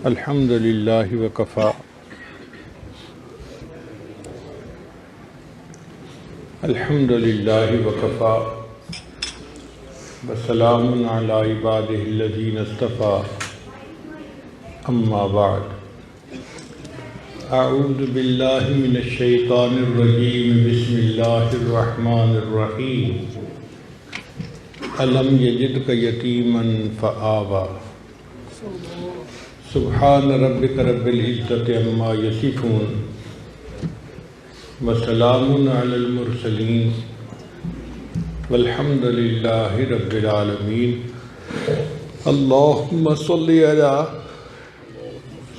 الحمد للہ وکفا الحمد للہ وکفا وسلام علی عبادہ الذین اصطفیٰ اما بعد اعوذ باللہ من الشیطان الرجیم بسم اللہ الرحمن الرحیم الم یجدک یتیما فآویٰ سبحان ربک رب العزت عما یصفون وسلام علی المرسلین والحمد للہ رب العالمین اللہم صلی علی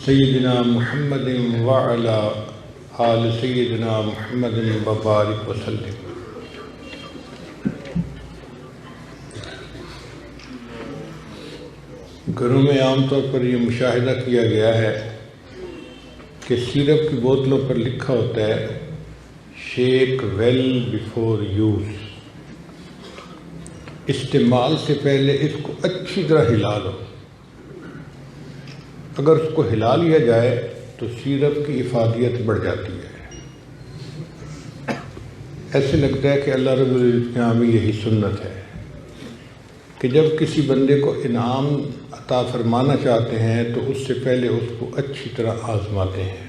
سیدنا محمد وعلی آل سیدنا محمد وبارک وسلم۔ گھروں میں عام طور پر یہ مشاہدہ کیا گیا ہے کہ سیرپ کی بوتلوں پر لکھا ہوتا ہے شیک ویل بیفور یوز، استعمال سے پہلے اس کو اچھی طرح ہلا لو۔ اگر اس کو ہلا لیا جائے تو سیرپ کی افادیت بڑھ جاتی ہے۔ ایسے لگتا ہے کہ اللہ رب العزت کے ہاں میں یہی سنت ہے کہ جب کسی بندے کو انعام عطا فرمانا چاہتے ہیں تو اس سے پہلے اس کو اچھی طرح آزماتے ہیں،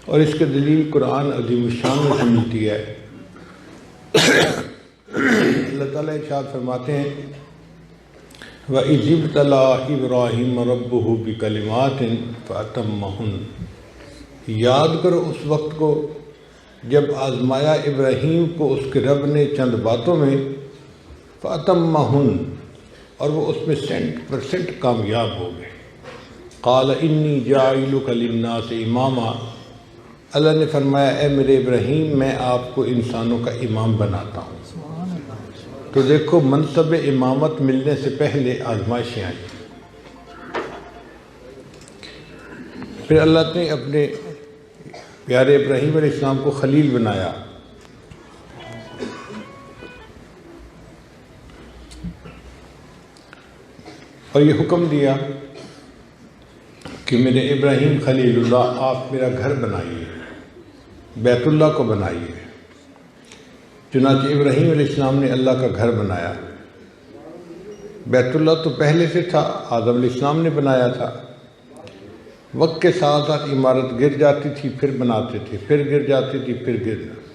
اور اس کے دلیل قرآن عظیم الشان میں ملتی ہے۔ اللہ تعالیٰ ارشاد فرماتے ہیں وَإِذِ ابْتَلَىٰ إِبْرَاهِيمَ رَبُّهُ بِكَلِمَاتٍ فَأَتَمَّهُنَّ، یاد کرو اس وقت کو جب آزمایا ابراہیم کو اس کے رب نے چند باتوں میں، فَأَتَمَّهُنَّ، اور وہ اس میں 100% کامیاب ہو گئے۔ قَالَ إِنِّي جَاعِلُكَ لِلنَّاسِ إِمَامًا، اللہ نے فرمایا اے میرے ابراہیم میں آپ کو انسانوں کا امام بناتا ہوں۔ تو دیکھو منصب امامت ملنے سے پہلے آزمائشیں آئیں۔ پھر اللہ نے اپنے پیارے ابراہیم علیہ السلام کو خلیل بنایا۔ اور یہ حکم دیا کہ میرے ابراہیم خلیل اللہ آپ میرا گھر بنائیے، بیت اللہ کو بنائیے۔ چنانچہ ابراہیم علیہ السلام نے اللہ کا گھر بنایا۔ بیت اللہ تو پہلے سے تھا، آدم علیہ السلام نے بنایا تھا۔ وقت کے ساتھ ساتھ عمارت گر جاتی تھی پھر بناتے تھے، پھر گر جاتی تھی پھر گر جاتی،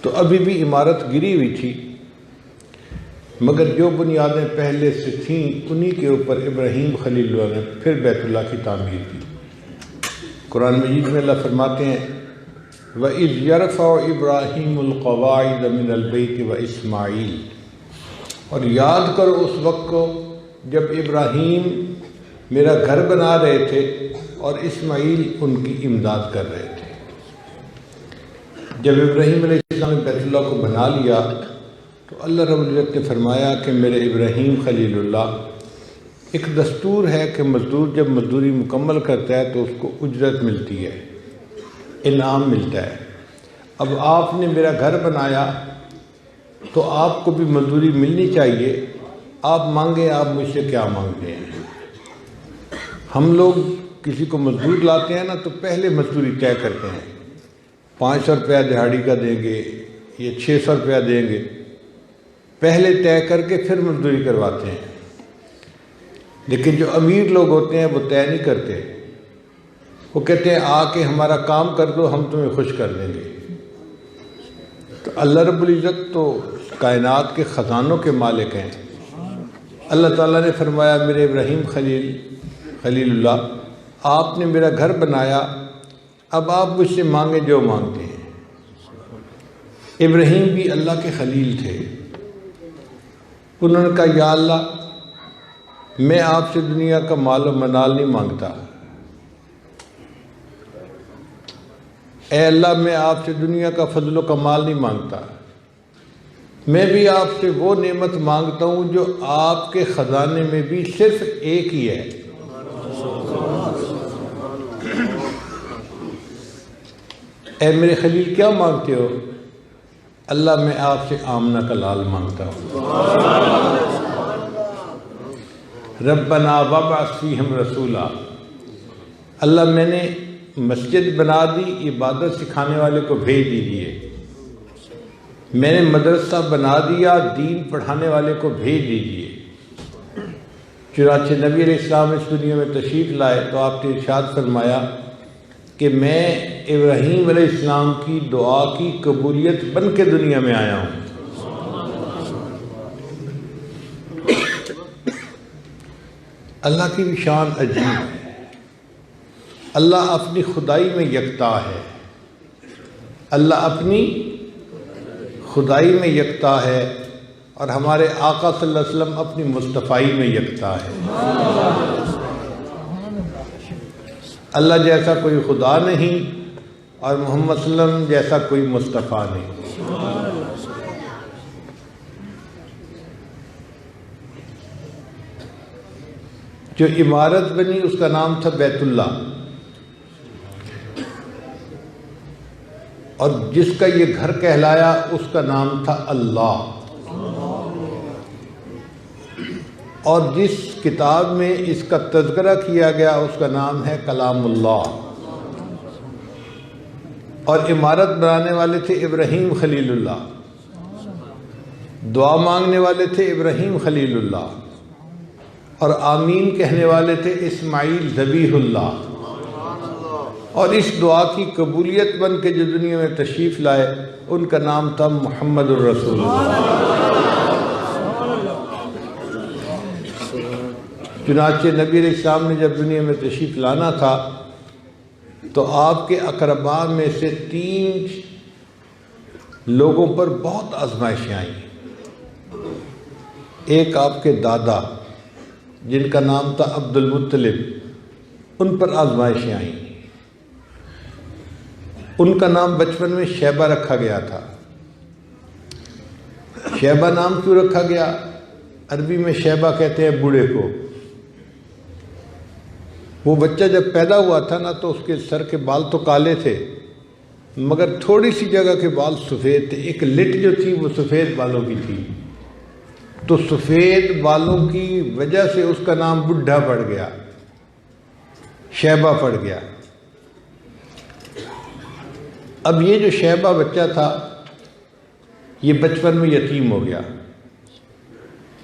تو ابھی بھی عمارت گری ہوئی تھی، مگر جو بنیادیں پہلے سے تھیں انہی کے اوپر ابراہیم خلیل اللہ نے پھر بیت اللہ کی تعمیر کی۔ قرآن مجید میں اللہ فرماتے ہیں وَإِذْ يَرْفَعُ إِبْرَاهِيمُ الْقَوَاعِدَ مِنَ الْبَيْتِ وَإِسْمَاعِيلُ، اور یاد کرو اس وقت کو جب ابراہیم میرا گھر بنا رہے تھے اور اسماعیل ان کی امداد کر رہے تھے۔ جب ابراہیم علیہ السلام نے بیت اللہ کو بنا لیا تو اللہ رب العزت نے فرمایا کہ میرے ابراہیم خلیل اللہ، ایک دستور ہے کہ مزدور جب مزدوری مکمل کرتا ہے تو اس کو اجرت ملتی ہے، انعام ملتا ہے۔ اب آپ نے میرا گھر بنایا تو آپ کو بھی مزدوری ملنی چاہیے، آپ مانگیں آپ مجھ سے کیا مانگتے ہیں۔ ہم لوگ کسی کو مزدور لاتے ہیں نا تو پہلے مزدوری طے کرتے ہیں، 500 روپیہ دہاڑی کا دیں گے یا 600 روپیہ دیں گے، پہلے طے کر کے پھر مزدوری کرواتے ہیں۔ لیکن جو امیر لوگ ہوتے ہیں وہ طے نہیں کرتے، وہ کہتے ہیں آ کے ہمارا کام کر دو ہم تمہیں خوش کر دیں گے۔ تو اللہ رب العزت تو کائنات کے خزانوں کے مالک ہیں۔ اللہ تعالیٰ نے فرمایا میرے ابراہیم خلیل اللہ آپ نے میرا گھر بنایا، اب آپ مجھ سے مانگیں جو مانگتے ہیں۔ ابراہیم بھی اللہ کے خلیل تھے، انہوں نے کہا یا اللہ میں آپ سے دنیا کا مال و منال نہیں مانگتا، اے اللہ میں آپ سے دنیا کا فضل و کمال نہیں مانگتا، میں بھی آپ سے وہ نعمت مانگتا ہوں جو آپ کے خزانے میں بھی صرف ایک ہی ہے۔ اے میرے خلیل کیا مانگتے ہو؟ اللہ میں آپ سے آمنہ کا لال مانگتا ہوں۔ ربنا وابعث فیہم رسولا، اللہ میں نے مسجد بنا دی، عبادت سکھانے والے کو بھیج دیجئے، میں نے مدرسہ بنا دیا، دین پڑھانے والے کو بھیج دیجئے۔ چنانچہ نبی علیہ السلام اس دنیا میں تشریف لائے تو آپ نے ارشاد فرمایا کہ میں ابراہیم علیہ السلام کی دعا کی قبولیت بن کے دنیا میں آیا ہوں۔ اللہ کی بھی شان عجیب ہے، اللہ اپنی خدائی میں یکتا ہے، اللہ اپنی خدائی میں یکتا ہے، اور ہمارے آقا صلی اللہ علیہ وسلم اپنی مصطفائی میں یکتا ہے۔ اللہ جیسا کوئی خدا نہیں اور محمد صلی اللہ علیہ وسلم جیسا کوئی مصطفیٰ نہیں۔ جو عمارت بنی اس کا نام تھا بیت اللہ، اور جس کا یہ گھر کہلایا اس کا نام تھا اللہ، اور جس کتاب میں اس کا تذکرہ کیا گیا اس کا نام ہے کلام اللہ، اور عمارت بنانے والے تھے ابراہیم خلیل اللہ، دعا مانگنے والے تھے ابراہیم خلیل اللہ، اور آمین کہنے والے تھے اسماعیل ذبیح اللہ، اور اس دعا کی قبولیت بن کے جو دنیا میں تشریف لائے ان کا نام تھا محمد الرسول اللہ۔ چنانچہ نبی علیہ السلام نے جب دنیا میں تشریف لانا تھا تو آپ کے اقرباء میں سے 3 لوگوں پر بہت آزمائشیں آئیں۔ ایک آپ کے دادا جن کا نام تھا عبد المطلب، ان پر آزمائشیں آئیں۔ ان کا نام بچپن میں شیبہ رکھا گیا تھا۔ شیبہ نام کیوں رکھا گیا؟ عربی میں شیبہ کہتے ہیں بوڑھے کو۔ وہ بچہ جب پیدا ہوا تھا نا تو اس کے سر کے بال تو کالے تھے مگر تھوڑی سی جگہ کے بال سفید تھے، ایک لٹ جو تھی وہ سفید بالوں کی تھی، تو سفید بالوں کی وجہ سے اس کا نام بڈھا پڑ گیا، شیبہ پڑ گیا۔ اب یہ جو شیبہ بچہ تھا یہ بچپن میں یتیم ہو گیا۔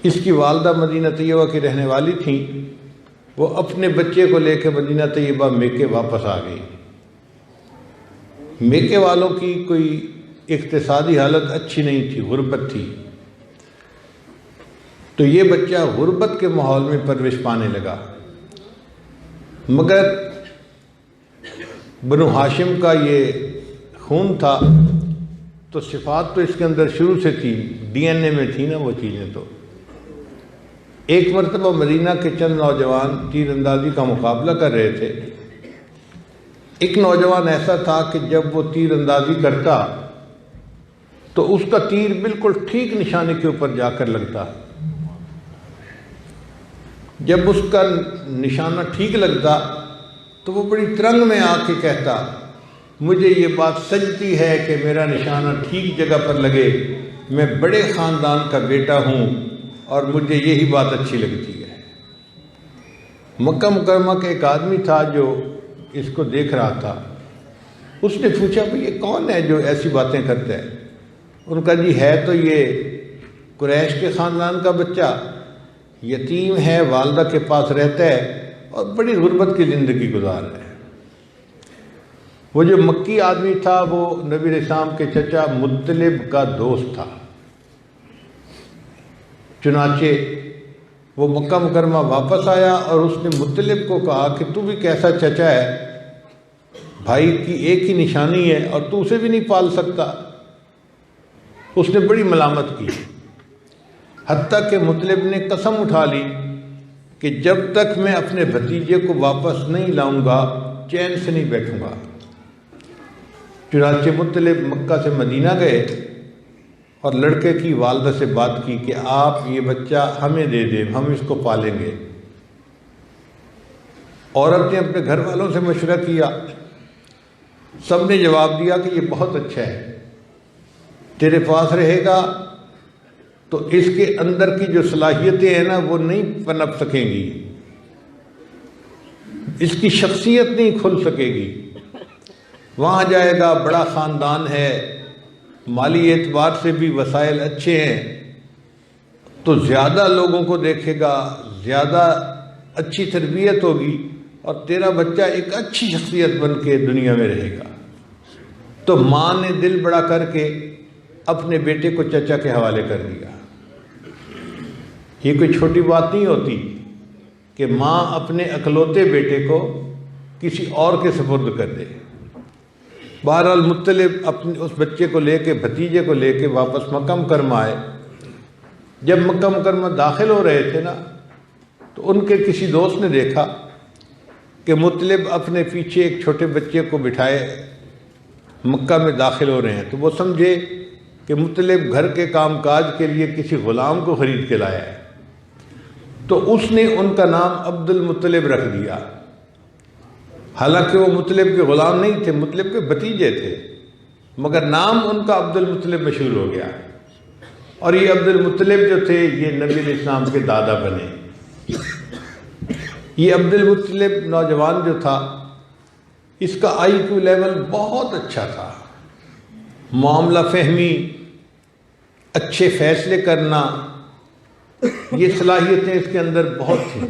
اس کی والدہ مدینہ طیبہ کی رہنے والی تھیں، وہ اپنے بچے کو لے کے مدینہ طیبہ میکے واپس آ گئی۔ میکے والوں کی کوئی اقتصادی حالت اچھی نہیں تھی، غربت تھی، تو یہ بچہ غربت کے ماحول میں پرورش پانے لگا۔ مگر بنو ہاشم کا یہ خون تھا تو صفات تو اس کے اندر شروع سے تھی، ڈی این اے میں تھی نا وہ چیزیں۔ تو ایک مرتبہ مدینہ کے چند نوجوان تیر اندازی کا مقابلہ کر رہے تھے۔ ایک نوجوان ایسا تھا کہ جب وہ تیر اندازی کرتا تو اس کا تیر بالکل ٹھیک نشانے کے اوپر جا کر لگتا۔ جب اس کا نشانہ ٹھیک لگتا تو وہ بڑی ترنگ میں آ کے کہتا، مجھے یہ بات سجتی ہے کہ میرا نشانہ ٹھیک جگہ پر لگے، میں بڑے خاندان کا بیٹا ہوں اور مجھے یہی بات اچھی لگتی ہے۔ مکہ مکرمہ کے ایک آدمی تھا جو اس کو دیکھ رہا تھا، اس نے پوچھا بھئی یہ کون ہے جو ایسی باتیں کرتا ہے؟ ان کا جی ہے تو یہ قریش کے خاندان کا بچہ، یتیم ہے، والدہ کے پاس رہتا ہے اور بڑی غربت کی زندگی گزار رہا ہے۔ وہ جو مکی آدمی تھا وہ نبی علیہ السلام کے چچا مطلب کا دوست تھا۔ چنانچہ وہ مکہ مکرمہ واپس آیا اور اس نے مطلب کو کہا کہ تو بھی کیسا چچا ہے، بھائی کی ایک ہی نشانی ہے اور تو اسے بھی نہیں پال سکتا۔ اس نے بڑی ملامت کی، حتیٰ کہ مطلب نے قسم اٹھا لی کہ جب تک میں اپنے بھتیجے کو واپس نہیں لاؤں گا چین سے نہیں بیٹھوں گا۔ چنانچہ مطلب مکہ سے مدینہ گئے اور لڑکے کی والدہ سے بات کی کہ آپ یہ بچہ ہمیں دے دیں، ہم اس کو پالیں گے۔ عورت نے اپنے گھر والوں سے مشورہ کیا، سب نے جواب دیا کہ یہ بہت اچھا ہے، تیرے پاس رہے گا تو اس کے اندر کی جو صلاحیتیں ہیں نا وہ نہیں پنپ سکیں گی، اس کی شخصیت نہیں کھل سکے گی۔ وہاں جائے گا، بڑا خاندان ہے، مالی اعتبار سے بھی وسائل اچھے ہیں، تو زیادہ لوگوں کو دیکھے گا، زیادہ اچھی تربیت ہوگی، اور تیرا بچہ ایک اچھی شخصیت بن کے دنیا میں رہے گا۔ تو ماں نے دل بڑا کر کے اپنے بیٹے کو چچا کے حوالے کر دیا۔ یہ کوئی چھوٹی بات نہیں ہوتی کہ ماں اپنے اکلوتے بیٹے کو کسی اور کے سپرد کر دے۔ بہرحال مطلب اپنے اس بچے کو لے کے، بھتیجے کو لے کے واپس مکہ مکرمہ آئے۔ جب مکہ مکرمہ داخل ہو رہے تھے نا، تو ان کے کسی دوست نے دیکھا کہ مطلب اپنے پیچھے ایک چھوٹے بچے کو بٹھائے مکہ میں داخل ہو رہے ہیں، تو وہ سمجھے کہ مطلب گھر کے کام کاج کے لیے کسی غلام کو خرید کے لایا ہے، تو اس نے ان کا نام عبد المطلب رکھ دیا۔ حالانکہ وہ مطلب کے غلام نہیں تھے، مطلب کے بھتیجے تھے، مگر نام ان کا عبد المطلب مشہور ہو گیا، اور یہ عبد المطلب جو تھے یہ نبی علیہ السلام کے دادا بنے۔ یہ عبد المطلب نوجوان جو تھا، اس کا آئی کیو لیول بہت اچھا تھا، معاملہ فہمی، اچھے فیصلے کرنا، یہ صلاحیتیں اس کے اندر بہت تھیں۔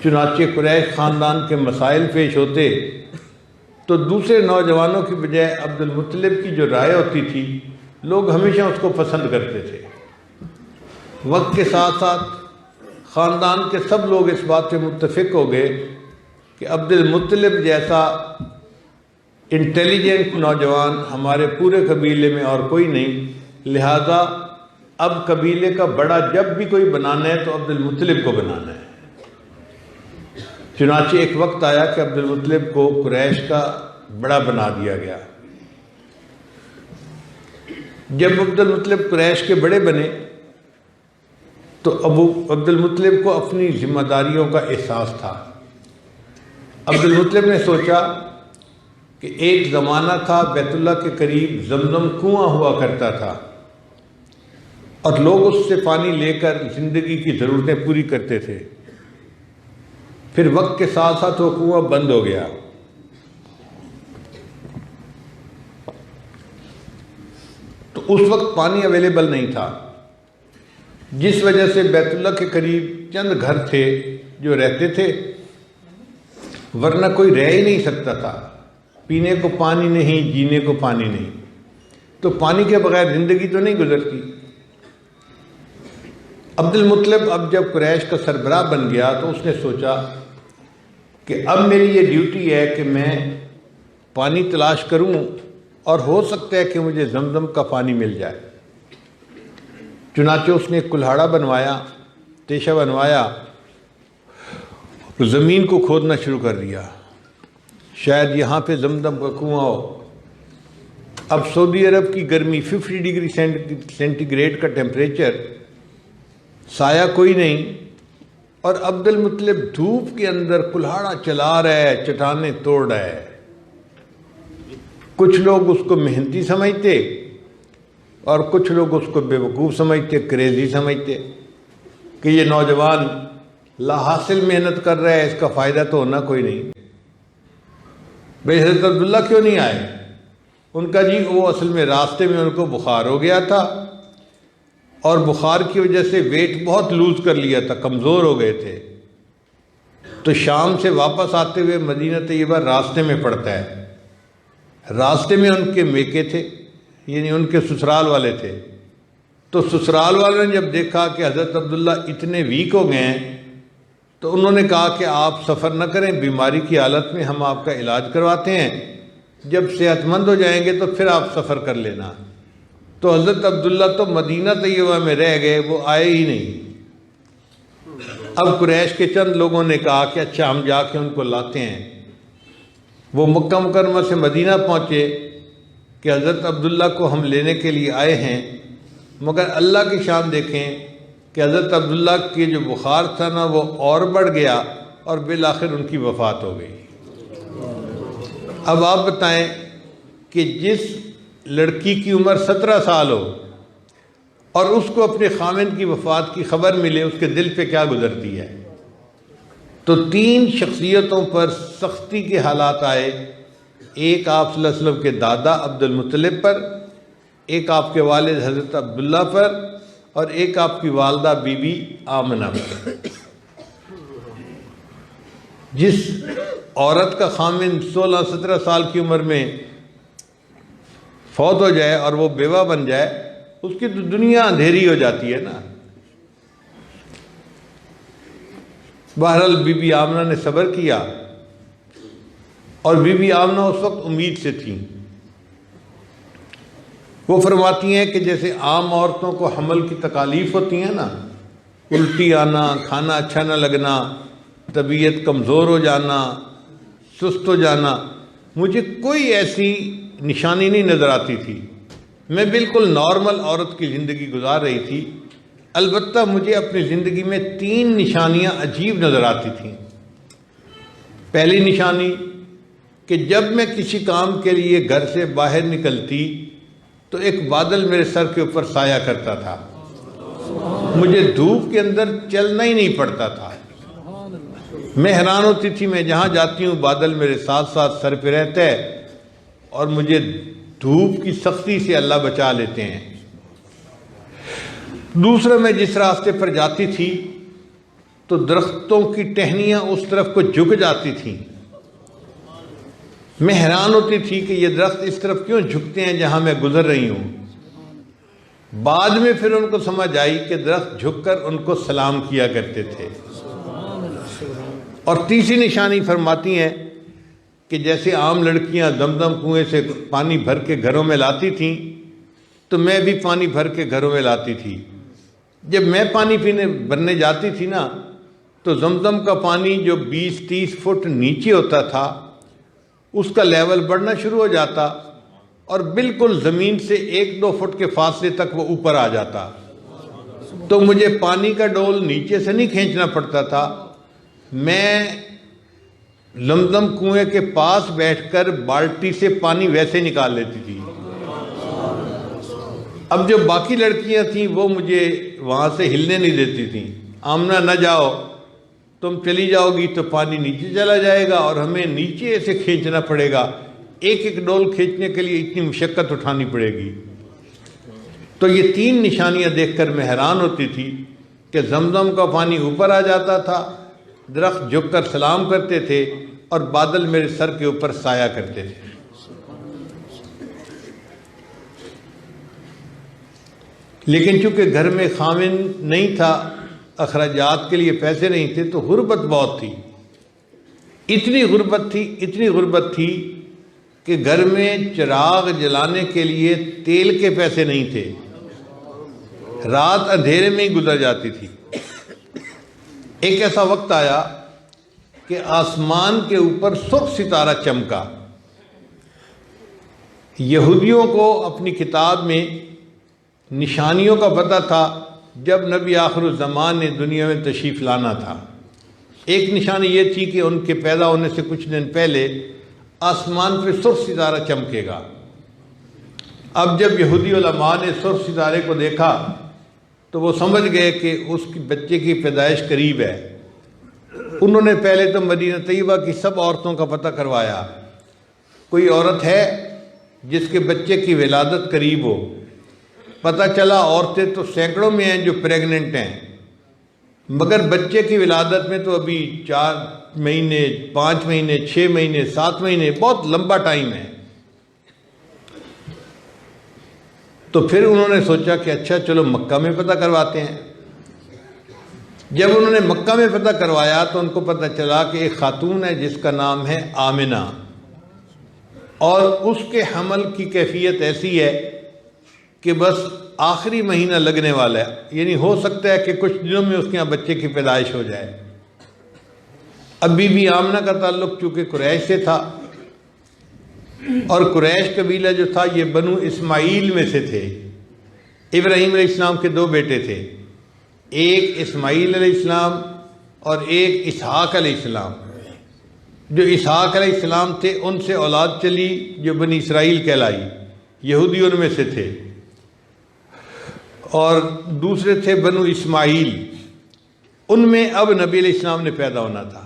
چنانچہ قریش خاندان کے مسائل پیش ہوتے تو دوسرے نوجوانوں کی بجائے عبد المطلب کی جو رائے ہوتی تھی، لوگ ہمیشہ اس کو پسند کرتے تھے۔ وقت کے ساتھ ساتھ خاندان کے سب لوگ اس بات سے متفق ہو گئے کہ عبد المطلب جیسا انٹیلیجنٹ نوجوان ہمارے پورے قبیلے میں اور کوئی نہیں، لہذا اب قبیلے کا بڑا جب بھی کوئی بنانا ہے تو عبد المطلب کو بنانا ہے۔ چنانچہ ایک وقت آیا کہ عبد المطلب کو قریش کا بڑا بنا دیا گیا۔ جب عبد المطلب قریش کے بڑے بنے تو عبد المطلب کو اپنی ذمہ داریوں کا احساس تھا۔ عبد المطلب نے سوچا کہ ایک زمانہ تھا بیت اللہ کے قریب زمزم کنواں ہوا کرتا تھا، اور لوگ اس سے پانی لے کر زندگی کی ضرورتیں پوری کرتے تھے۔ پھر وقت کے ساتھ ساتھ وہ کنواں بند ہو گیا، تو اس وقت پانی اویلیبل نہیں تھا، جس وجہ سے بیت اللہ کے قریب چند گھر تھے جو رہتے تھے، ورنہ کوئی رہ ہی نہیں سکتا تھا۔ پینے کو پانی نہیں، جینے کو پانی نہیں، تو پانی کے بغیر زندگی تو نہیں گزرتی۔ عبد المطلب اب جب قریش کا سربراہ بن گیا تو اس نے سوچا کہ اب میری یہ ڈیوٹی ہے کہ میں پانی تلاش کروں، اور ہو سکتا ہے کہ مجھے زمزم کا پانی مل جائے۔ چنانچہ اس نے ایک کلہاڑا بنوایا، تیشہ بنوایا، زمین کو کھودنا شروع کر دیا، شاید یہاں پہ زمزم کا کنواں ہو۔ اب سعودی عرب کی گرمی 50 ڈگری سینٹی گریڈ کا ٹیمپریچر، سایہ کوئی نہیں، اور عبد المطلب دھوپ کے اندر کلہاڑا چلا رہا ہے، چٹانیں توڑ رہا ہے۔ کچھ لوگ اس کو محنتی سمجھتے اور کچھ لوگ اس کو بے وقوف سمجھتے، کریزی سمجھتے کہ یہ نوجوان لا حاصل محنت کر رہا ہے، اس کا فائدہ تو ہونا کوئی نہیں۔ بھئی حضرت عبداللہ کیوں نہیں آئے؟ ان کا جی وہ اصل میں راستے میں ان کو بخار ہو گیا تھا، اور بخار کی وجہ سے ویٹ بہت لوز کر لیا تھا، کمزور ہو گئے تھے، تو شام سے واپس آتے ہوئے مدینہ طیبہ راستے میں پڑتا ہے۔ راستے میں ان کے میکے تھے، یعنی ان کے سسرال والے تھے، تو سسرال والوں نے جب دیکھا کہ حضرت عبداللہ اتنے ویک ہو گئے ہیں تو انہوں نے کہا کہ آپ سفر نہ کریں، بیماری کی حالت میں ہم آپ کا علاج کرواتے ہیں، جب صحت مند ہو جائیں گے تو پھر آپ سفر کر لینا۔ تو حضرت عبداللہ تو مدینہ طیبہ میں رہ گئے، وہ آئے ہی نہیں۔ اب قریش کے چند لوگوں نے کہا کہ اچھا ہم جا کے ان کو لاتے ہیں۔ وہ مکہ مکرمہ سے مدینہ پہنچے کہ حضرت عبداللہ کو ہم لینے کے لیے آئے ہیں، مگر اللہ کی شان دیکھیں کہ حضرت عبداللہ کے جو بخار تھا نا وہ اور بڑھ گیا اور بالآخر ان کی وفات ہو گئی۔ اب آپ بتائیں کہ جس لڑکی کی عمر 17 سال ہو اور اس کو اپنے خاوند کی وفات کی خبر ملے، اس کے دل پہ کیا گزرتی ہے؟ تو 3 شخصیتوں پر سختی کے حالات آئے، ایک آپ صلی اللہ علیہ وسلم کے دادا عبد المطلب پر، ایک آپ کے والد حضرت عبداللہ پر، اور ایک آپ کی والدہ بی بی آمنہ پر۔ جس عورت کا خاوند 16-17 سال کی عمر میں فوت ہو جائے اور وہ بیوہ بن جائے، اس کی تو دنیا اندھیری ہو جاتی ہے نا۔ بہرحال بی بی آمنہ نے صبر کیا، اور بی بی آمنہ اس وقت امید سے تھیں۔ وہ فرماتی ہیں کہ جیسے عام عورتوں کو حمل کی تکالیف ہوتی ہیں نا، الٹی آنا، کھانا اچھا نہ لگنا، طبیعت کمزور ہو جانا، سست ہو جانا، مجھے کوئی ایسی نشانی نہیں نظر آتی تھی۔ میں بالکل نارمل عورت کی زندگی گزار رہی تھی، البتہ مجھے اپنی زندگی میں 3 نشانیاں عجیب نظر آتی تھیں۔ پہلی نشانی کہ جب میں کسی کام کے لیے گھر سے باہر نکلتی تو ایک بادل میرے سر کے اوپر سایہ کرتا تھا، مجھے دھوپ کے اندر چلنا ہی نہیں پڑتا تھا۔ میں حیران ہوتی تھی، میں جہاں جاتی ہوں بادل میرے ساتھ ساتھ سر پہ رہتا ہے اور مجھے دھوپ کی سختی سے اللہ بچا لیتے ہیں۔ دوسرا، میں جس راستے پر جاتی تھی تو درختوں کی ٹہنیاں اس طرف کو جھک جاتی تھیں، میں حیران ہوتی تھی کہ یہ درخت اس طرف کیوں جھکتے ہیں جہاں میں گزر رہی ہوں۔ بعد میں پھر ان کو سمجھ آئی کہ درخت جھک کر ان کو سلام کیا کرتے تھے۔ اور تیسری نشانی فرماتی ہیں کہ جیسے عام لڑکیاں زمزم کنویں سے پانی بھر کے گھروں میں لاتی تھیں تو میں بھی پانی بھر کے گھروں میں لاتی تھی۔ جب میں پانی پینے بھرنے جاتی تھی نا تو زمزم کا پانی جو 20-30 فٹ نیچے ہوتا تھا اس کا لیول بڑھنا شروع ہو جاتا اور بالکل زمین سے 1-2 فٹ کے فاصلے تک وہ اوپر آ جاتا، تو مجھے پانی کا ڈول نیچے سے نہیں کھینچنا پڑتا تھا، میں زمزم کنویں کے پاس بیٹھ کر بالٹی سے پانی ویسے نکال لیتی تھی۔ اب جو باقی لڑکیاں تھیں وہ مجھے وہاں سے ہلنے نہیں دیتی تھیں، آمنہ نہ جاؤ، تم چلی جاؤ گی تو پانی نیچے چلا جائے گا اور ہمیں نیچے سے کھینچنا پڑے گا، ایک ایک ڈول کھینچنے کے لیے اتنی مشقت اٹھانی پڑے گی۔ تو یہ 3 نشانیاں دیکھ کر میں حیران ہوتی تھی کہ زمزم کا پانی اوپر آ جاتا تھا، درخت جھک کر سلام کرتے تھے اور بادل میرے سر کے اوپر سایہ کرتے تھے۔ لیکن چونکہ گھر میں خاوند نہیں تھا، اخراجات کے لیے پیسے نہیں تھے، تو غربت بہت تھی، اتنی غربت تھی کہ گھر میں چراغ جلانے کے لیے تیل کے پیسے نہیں تھے، رات اندھیرے میں ہی گزر جاتی تھی۔ ایک ایسا وقت آیا کہ آسمان کے اوپر سرخ ستارہ چمکا۔ یہودیوں کو اپنی کتاب میں نشانیوں کا پتہ تھا جب نبی آخر الزمان نے دنیا میں تشریف لانا تھا۔ ایک نشانی یہ تھی کہ ان کے پیدا ہونے سے کچھ دن پہلے آسمان پہ سرخ ستارہ چمکے گا۔ اب جب یہودی علماء نے سرخ ستارے کو دیکھا تو وہ سمجھ گئے کہ اس کی بچے کی پیدائش قریب ہے۔ انہوں نے پہلے تو مدینہ طیبہ کی سب عورتوں کا پتہ کروایا، کوئی عورت ہے جس کے بچے کی ولادت قریب ہو۔ پتہ چلا عورتیں تو سینکڑوں میں ہیں جو پریگننٹ ہیں، مگر بچے کی ولادت میں تو ابھی 4 مہینے 5 مہینے 6 مہینے 7 مہینے، بہت لمبا ٹائم ہے۔ تو پھر انہوں نے سوچا کہ اچھا چلو مکہ میں پتہ کرواتے ہیں۔ جب انہوں نے مکہ میں پتہ کروایا تو ان کو پتہ چلا کہ ایک خاتون ہے جس کا نام ہے آمنہ، اور اس کے حمل کی کیفیت ایسی ہے کہ بس آخری مہینہ لگنے والا ہے، یعنی ہو سکتا ہے کہ کچھ دنوں میں اس کے یہاں بچے کی پیدائش ہو جائے۔ اب بی بی آمنہ کا تعلق چونکہ قریش سے تھا اور قریش قبیلہ جو تھا یہ بنو اسماعیل میں سے تھے۔ ابراہیم علیہ السلام کے دو بیٹے تھے، ایک اسماعیل علیہ السلام اور ایک اسحاق علیہ السلام۔ جو اسحاق علیہ السلام تھے ان سے اولاد چلی جو بنی اسرائیل کہلائی، یہودی ان میں سے تھے، اور دوسرے تھے بنو اسماعیل، ان میں اب نبی علیہ السلام نے پیدا ہونا تھا۔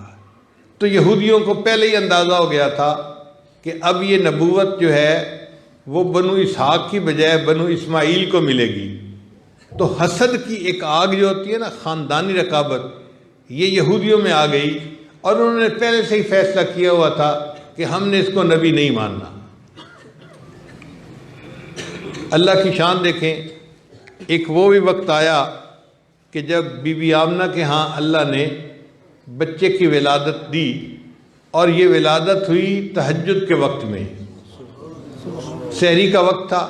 تو یہودیوں کو پہلے ہی اندازہ ہو گیا تھا کہ اب یہ نبوت جو ہے وہ بنو اسحاق کی بجائے بنو اسماعیل کو ملے گی۔ تو حسد کی ایک آگ جو ہوتی ہے نا، خاندانی رقابت، یہ یہودیوں میں آ گئی، اور انہوں نے پہلے سے ہی فیصلہ کیا ہوا تھا کہ ہم نے اس کو نبی نہیں ماننا۔ اللہ کی شان دیکھیں، ایک وہ بھی وقت آیا کہ جب بی بی آمنہ کے ہاں اللہ نے بچے کی ولادت دی، اور یہ ولادت ہوئی تہجد کے وقت میں، سحری کا وقت تھا،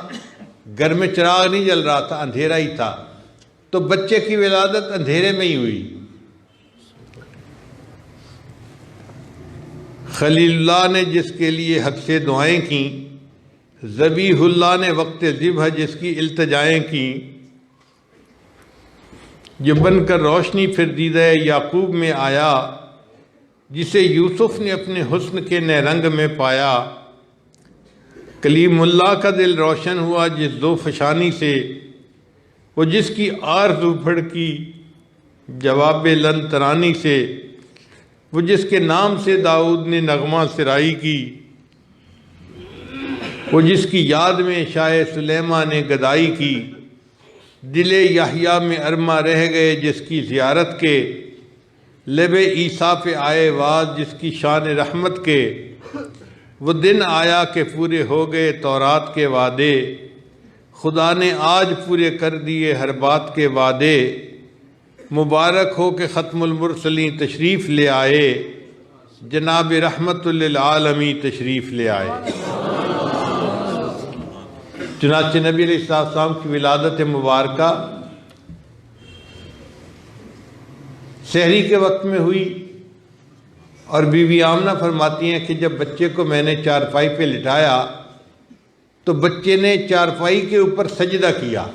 گھر میں چراغ نہیں جل رہا تھا، اندھیرا ہی تھا، تو بچے کی ولادت اندھیرے میں ہی ہوئی۔ خلیل اللہ نے جس کے لیے حق سے دعائیں کیں، ذبیح اللہ نے وقت ذبح جس کی التجائیں کیں، جو بن کر روشنی پھر دیدہ یعقوب میں آیا، جسے یوسف نے اپنے حسن کے نئے رنگ میں پایا، کلیم اللہ کا دل روشن ہوا جس دو فشانی سے، وہ جس کی آرزو بھڑکی جواب لن ترانی سے، وہ جس کے نام سے داؤد نے نغمہ سرائی کی، وہ جس کی یاد میں شاہ سلیماں نے گدائی کی، دل یحییٰ میں ارما رہ گئے جس کی زیارت کے، لب عیسیٰ پہ آئے واز جس کی شان رحمت کے، وہ دن آیا کہ پورے ہو گئے تورات کے وعدے، خدا نے آج پورے کر دیے ہر بات کے وعدے، مبارک ہو کہ ختم المرسلین تشریف لے آئے، جناب رحمت للعالمین تشریف لے آئے۔ چنانچہ نبی علیہ السلام کی ولادت مبارکہ سحری کے وقت میں ہوئی، اور بی بی آمنہ فرماتی ہیں کہ جب بچے کو میں نے چارپائی پہ لٹایا تو بچے نے چارپائی کے اوپر سجدہ کیا۔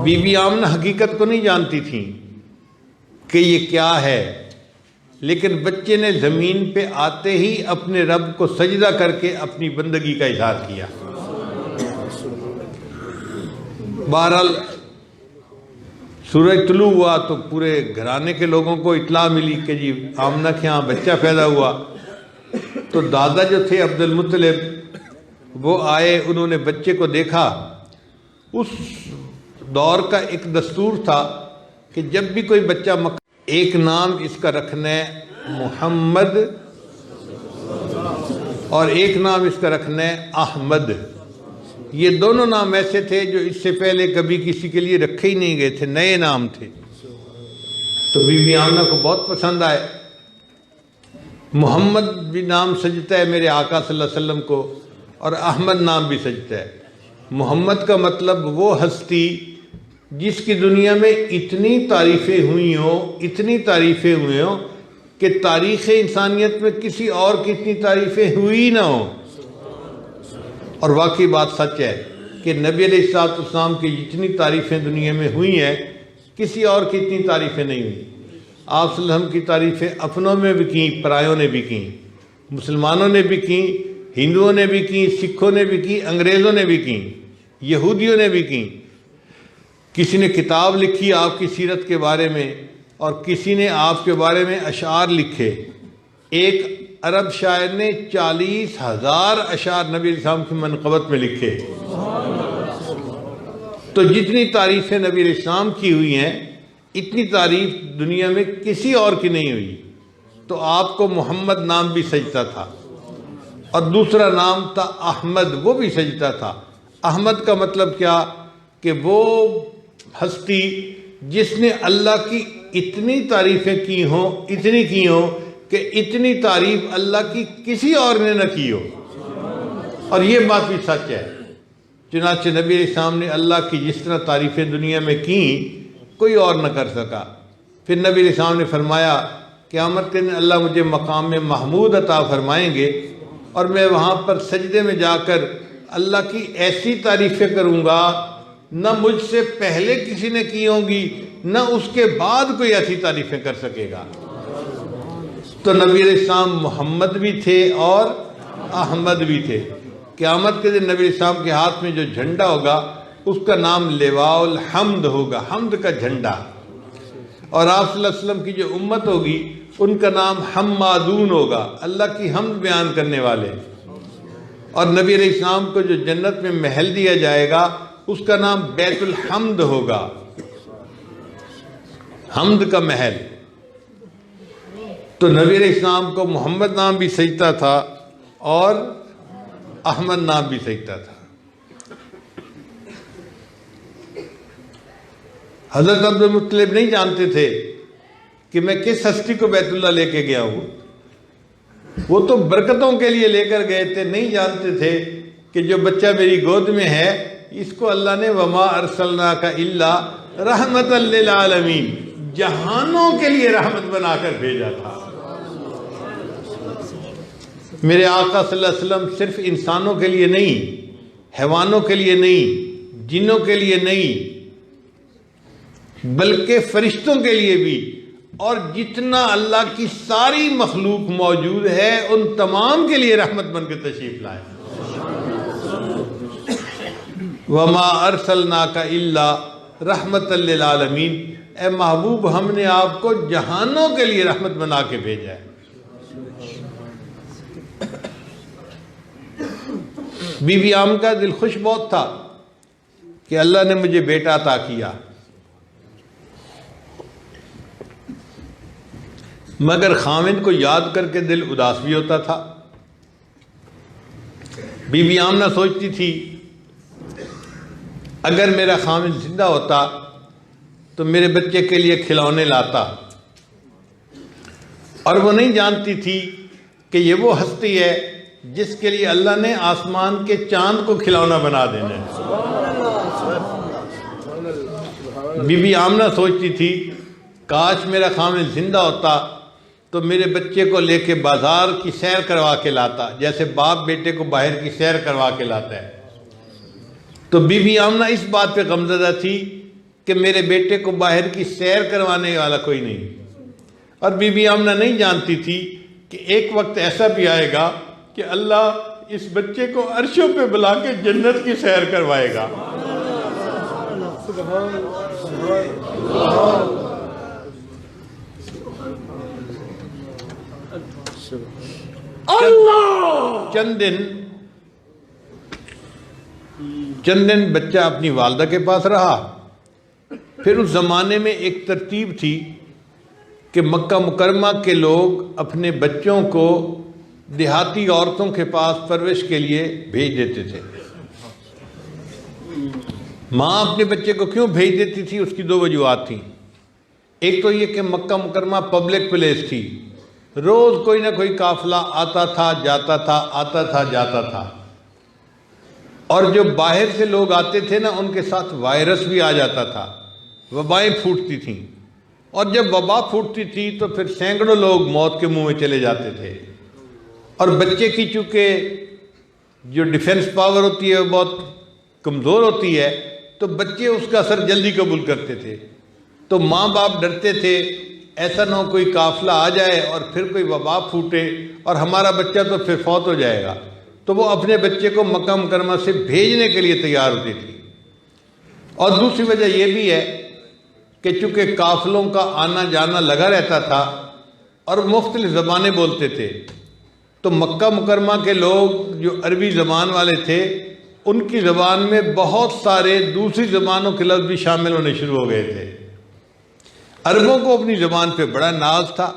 بی بی آمنہ حقیقت کو نہیں جانتی تھیں کہ یہ کیا ہے، لیکن بچے نے زمین پہ آتے ہی اپنے رب کو سجدہ کر کے اپنی بندگی کا اظہار کیا۔ بہرحال سورج طلوع ہوا تو پورے گھرانے کے لوگوں کو اطلاع ملی کہ جی آمنہ کے ہاں بچہ پیدا ہوا۔ تو دادا جو تھے عبد المطلب وہ آئے، انہوں نے بچے کو دیکھا۔ اس دور کا ایک دستور تھا کہ جب بھی کوئی بچہ ایک نام اس کا رکھنا ہے محمد، اور ایک نام اس کا رکھنا ہے احمد۔ یہ دونوں نام ایسے تھے جو اس سے پہلے کبھی کسی کے لیے رکھے ہی نہیں گئے تھے، نئے نام تھے۔ تو بی بی آمنہ کو بہت پسند آئے۔ محمد بھی نام سجتا ہے میرے آقا صلی اللہ علیہ وسلم کو، اور احمد نام بھی سجتا ہے۔ محمد کا مطلب وہ ہستی جس کی دنیا میں اتنی تعریفیں ہوئی ہوں، اتنی تعریفیں ہوئی ہوں کہ تاریخ انسانیت میں کسی اور کی اتنی تعریفیں ہوئی نہ ہوں۔ اور واقعی بات سچ ہے کہ نبی علیہ السلام کی جتنی تعریفیں دنیا میں ہوئی ہیں کسی اور کی اتنی تعریفیں نہیں ہوئی۔ آپ صلی اللہ علیہ وسلم کی تعریفیں اپنوں میں بھی کیں، پرایوں نے بھی کیں، مسلمانوں نے بھی کیں، ہندوؤں نے بھی کیں، سکھوں نے بھی کیں، انگریزوں نے بھی کیں، یہودیوں نے بھی کیں۔ کسی نے کتاب لکھی آپ کی سیرت کے بارے میں، اور کسی نے آپ کے بارے میں اشعار لکھے۔ ایک عرب شاعر نے 40,000 اشعار نبی علیہ السلام کی منقبت میں لکھے۔ تو جتنی تعریفیں نبی علیہ السلام کی ہوئی ہیں اتنی تعریف دنیا میں کسی اور کی نہیں ہوئی۔ تو آپ کو محمد نام بھی سجتا تھا، اور دوسرا نام تھا احمد، وہ بھی سجتا تھا۔ احمد کا مطلب کیا کہ وہ ہستی جس نے اللہ کی اتنی تعریفیں کی ہوں، اتنی کی ہوں کہ اتنی تعریف اللہ کی کسی اور نے نہ کی ہو۔ اور یہ بات بھی سچ ہے۔ چنانچہ نبی علیہ السلام نے اللہ کی جس طرح تعریفیں دنیا میں کیں کوئی اور نہ کر سکا۔ پھر نبی علیہ السلام نے فرمایا قیامت کے دن اللہ مجھے مقام محمود عطا فرمائیں گے، اور میں وہاں پر سجدے میں جا کر اللہ کی ایسی تعریفیں کروں گا نہ مجھ سے پہلے کسی نے کی ہوں گی نہ اس کے بعد کوئی ایسی تعریفیں کر سکے گا۔ تو نبی علیہ السلام محمد بھی تھے اور احمد بھی تھے۔ قیامت کے دن نبی علیہ السلام کے ہاتھ میں جو جھنڈا ہوگا اس کا نام لواء الحمد ہوگا، حمد کا جھنڈا، اور آپ صلی اللہ علیہ وسلم کی جو امت ہوگی ان کا نام حمادون ہوگا، اللہ کی حمد بیان کرنے والے، اور نبی علیہ السلام کو جو جنت میں محل دیا جائے گا اس کا نام بیت الحمد ہوگا، حمد کا محل۔ تو نبی علیہ السلام کو محمد نام بھی سجتا تھا اور احمد نام بھی سجتا تھا۔ حضرت عبد المطلب نہیں جانتے تھے کہ میں کس ہستی کو بیت اللہ لے کے گیا ہوں، وہ تو برکتوں کے لیے لے کر گئے تھے، نہیں جانتے تھے کہ جو بچہ میری گود میں ہے اس کو اللہ نے وما ارسلناک الا رحمت للعالمین، جہانوں کے لیے رحمت بنا کر بھیجا تھا۔ میرے آقا صلی اللہ علیہ وسلم صرف انسانوں کے لیے نہیں، حیوانوں کے لیے نہیں، جنوں کے لیے نہیں، بلکہ فرشتوں کے لیے بھی، اور جتنا اللہ کی ساری مخلوق موجود ہے ان تمام کے لیے رحمت بن کے تشریف لائے۔ وما ارسلناک الا رحمت للعالمین، اے محبوب ہم نے آپ کو جہانوں کے لیے رحمت بنا کے بھیجا ہے۔ بی بی آمنہ کا دل خوش بہت تھا کہ اللہ نے مجھے بیٹا عطا کیا، مگر خاوند کو یاد کر کے دل اداس بھی ہوتا تھا۔ بی بی آمنہ سوچتی تھی اگر میرا خاوند زندہ ہوتا تو میرے بچے کے لیے کھلونے لاتا، اور وہ نہیں جانتی تھی کہ یہ وہ ہستی ہے جس کے لیے اللہ نے آسمان کے چاند کو کھلونا بنا دینا ہے۔ بی بی آمنہ سوچتی تھی کاش میرا خاوند زندہ ہوتا تو میرے بچے کو لے کے بازار کی سیر کروا کے لاتا، جیسے باپ بیٹے کو باہر کی سیر کروا کے لاتا ہے۔ تو بی بی آمنہ اس بات پہ غمزدہ تھی کہ میرے بیٹے کو باہر کی سیر کروانے والا کوئی نہیں، اور بی بی آمنہ نہیں جانتی تھی کہ ایک وقت ایسا بھی آئے گا کہ اللہ اس بچے کو عرشوں پہ بلا کے جنت کی سیر کروائے گا۔ چند دن بچہ اپنی والدہ کے پاس رہا۔ پھر اس زمانے میں ایک ترتیب تھی کہ مکہ مکرمہ کے لوگ اپنے بچوں کو دیہاتی عورتوں کے پاس پرورش کے لیے بھیج دیتے تھے۔ ماں اپنے بچے کو کیوں بھیج دیتی تھی اس کی دو وجوہات تھیں۔ ایک تو یہ کہ مکہ مکرمہ پبلک پلیس تھی، روز کوئی نہ کوئی قافلہ آتا تھا جاتا تھا، آتا تھا جاتا تھا، اور جو باہر سے لوگ آتے تھے نا ان کے ساتھ وائرس بھی آ جاتا تھا، وبائیں پھوٹتی تھیں، اور جب وبا پھوٹتی تھی تو پھر سینکڑوں لوگ موت کے منہ میں چلے جاتے تھے، اور بچے کی چونکہ جو ڈیفنس پاور ہوتی ہے وہ بہت کمزور ہوتی ہے تو بچے اس کا اثر جلدی قبول کرتے تھے، تو ماں باپ ڈرتے تھے ایسا نہ ہو کوئی قافلہ آ جائے اور پھر کوئی وبا پھوٹے اور ہمارا بچہ تو پھر فوت ہو جائے گا، تو وہ اپنے بچے کو مکہ مکرمہ سے بھیجنے کے لیے تیار ہوتی تھی۔ اور دوسری وجہ یہ بھی ہے کہ چونکہ قافلوں کا آنا جانا لگا رہتا تھا اور مختلف زبانیں بولتے تھے، تو مکہ مکرمہ کے لوگ جو عربی زبان والے تھے ان کی زبان میں بہت سارے دوسری زبانوں کے لفظ بھی شامل ہونے شروع ہو گئے تھے۔ عربوں کو اپنی زبان پہ بڑا ناز تھا،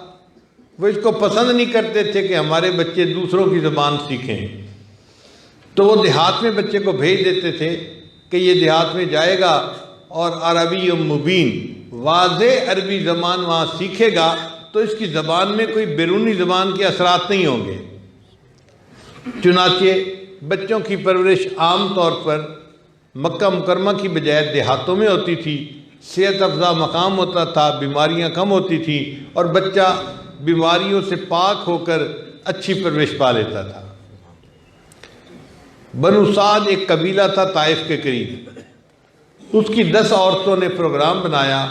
وہ اس کو پسند نہیں کرتے تھے کہ ہمارے بچے دوسروں کی زبان سیکھیں، تو وہ دیہات میں بچے کو بھیج دیتے تھے کہ یہ دیہات میں جائے گا اور عربی مبین واضح عربی زبان وہاں سیکھے گا تو اس کی زبان میں کوئی بیرونی زبان کے اثرات نہیں ہوں گے۔ چنانچہ بچوں کی پرورش عام طور پر مکہ مکرمہ کی بجائے دیہاتوں میں ہوتی تھی، صحت افزا مقام ہوتا تھا، بیماریاں کم ہوتی تھیں اور بچہ بیماریوں سے پاک ہو کر اچھی پرورش پا لیتا تھا۔ بنو سعد ایک قبیلہ تھا طائف کے قریب، اس کی 10 عورتوں نے پروگرام بنایا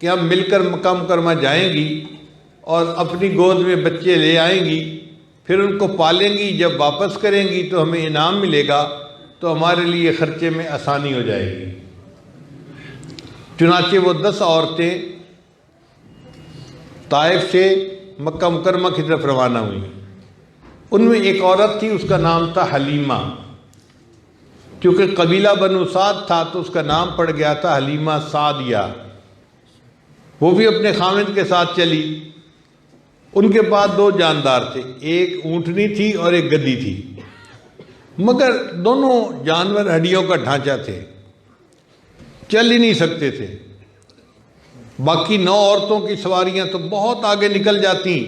کہ ہم مل کر مکہ مکرمہ جائیں گی اور اپنی گود میں بچے لے آئیں گی، پھر ان کو پالیں گی، جب واپس کریں گی تو ہمیں انعام ملے گا، تو ہمارے لیے خرچے میں آسانی ہو جائے گی۔ چنانچہ وہ 10 عورتیں طائف سے مکہ مکرمہ کی طرف روانہ ہوئیں۔ ان میں ایک عورت تھی، اس کا نام تھا حلیمہ، کیونکہ قبیلہ بنو سعد تھا تو اس کا نام پڑ گیا تھا حلیمہ سعدیہ۔ وہ بھی اپنے خاوند کے ساتھ چلی۔ ان کے پاس 2 جاندار تھے، ایک اونٹنی تھی اور ایک گدی تھی، مگر دونوں جانور ہڈیوں کا ڈھانچہ تھے، چل ہی نہیں سکتے تھے۔ باقی 9 عورتوں کی سواریاں تو بہت آگے نکل جاتی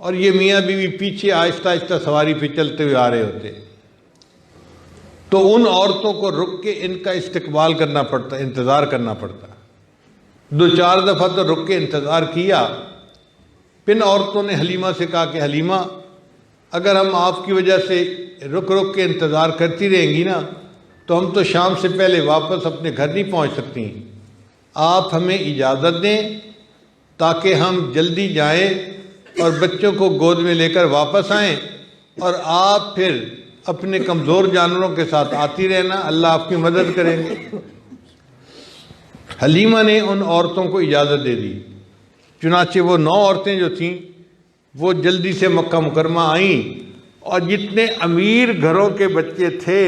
اور یہ میاں بیوی پیچھے آہستہ آہستہ سواری پہ چلتے ہوئے آ رہے ہوتے۔ تو ان عورتوں کو رک کے ان کا استقبال کرنا پڑتا، انتظار کرنا پڑتا۔ 2-4 دفعہ تو رک کے انتظار کیا۔ پھر عورتوں نے حلیمہ سے کہا کہ حلیمہ، اگر ہم آپ کی وجہ سے رک رک کے انتظار کرتی رہیں گی نا تو ہم تو شام سے پہلے واپس اپنے گھر نہیں پہنچ سکتی، آپ ہمیں اجازت دیں تاکہ ہم جلدی جائیں اور بچوں کو گود میں لے کر واپس آئیں، اور آپ پھر اپنے کمزور جانوروں کے ساتھ آتی رہنا، اللہ آپ کی مدد کریں گے۔ حلیمہ نے ان عورتوں کو اجازت دے دی۔ چنانچہ وہ 9 عورتیں جو تھیں وہ جلدی سے مکہ مکرمہ آئیں، اور جتنے امیر گھروں کے بچے تھے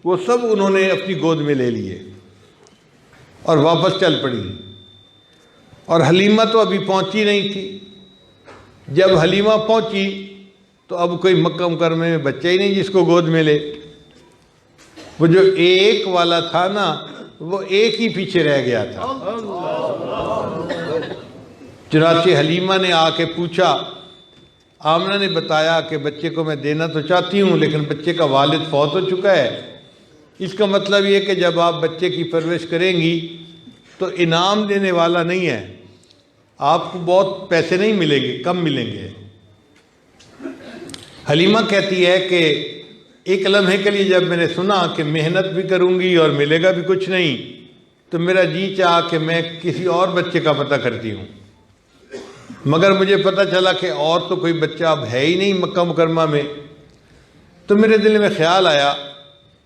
وہ سب انہوں نے اپنی گود میں لے لیے اور واپس چل پڑی۔ اور حلیمہ تو ابھی پہنچی نہیں تھی۔ جب حلیمہ پہنچی تو اب کوئی مکہ مکرمہ میں بچہ ہی نہیں جس کو گود میں لے۔ وہ جو ایک والا تھا نا، وہ ایک ہی پیچھے رہ گیا تھا۔ چنانچہ حلیمہ نے آ کے پوچھا، آمنہ نے بتایا کہ بچے کو میں دینا تو چاہتی ہوں لیکن بچے کا والد فوت ہو چکا ہے۔ اس کا مطلب یہ کہ جب آپ بچے کی پرورش کریں گی تو انعام دینے والا نہیں ہے، آپ کو بہت پیسے نہیں ملیں گے، کم ملیں گے۔ حلیمہ کہتی ہے کہ ایک لمحے کے لیے جب میں نے سنا کہ محنت بھی کروں گی اور ملے گا بھی کچھ نہیں، تو میرا جی چاہا کہ میں کسی اور بچے کا پتہ کرتی ہوں، مگر مجھے پتہ چلا کہ اور تو کوئی بچہ اب ہے ہی نہیں مکہ مکرمہ میں۔ تو میرے دل میں خیال آیا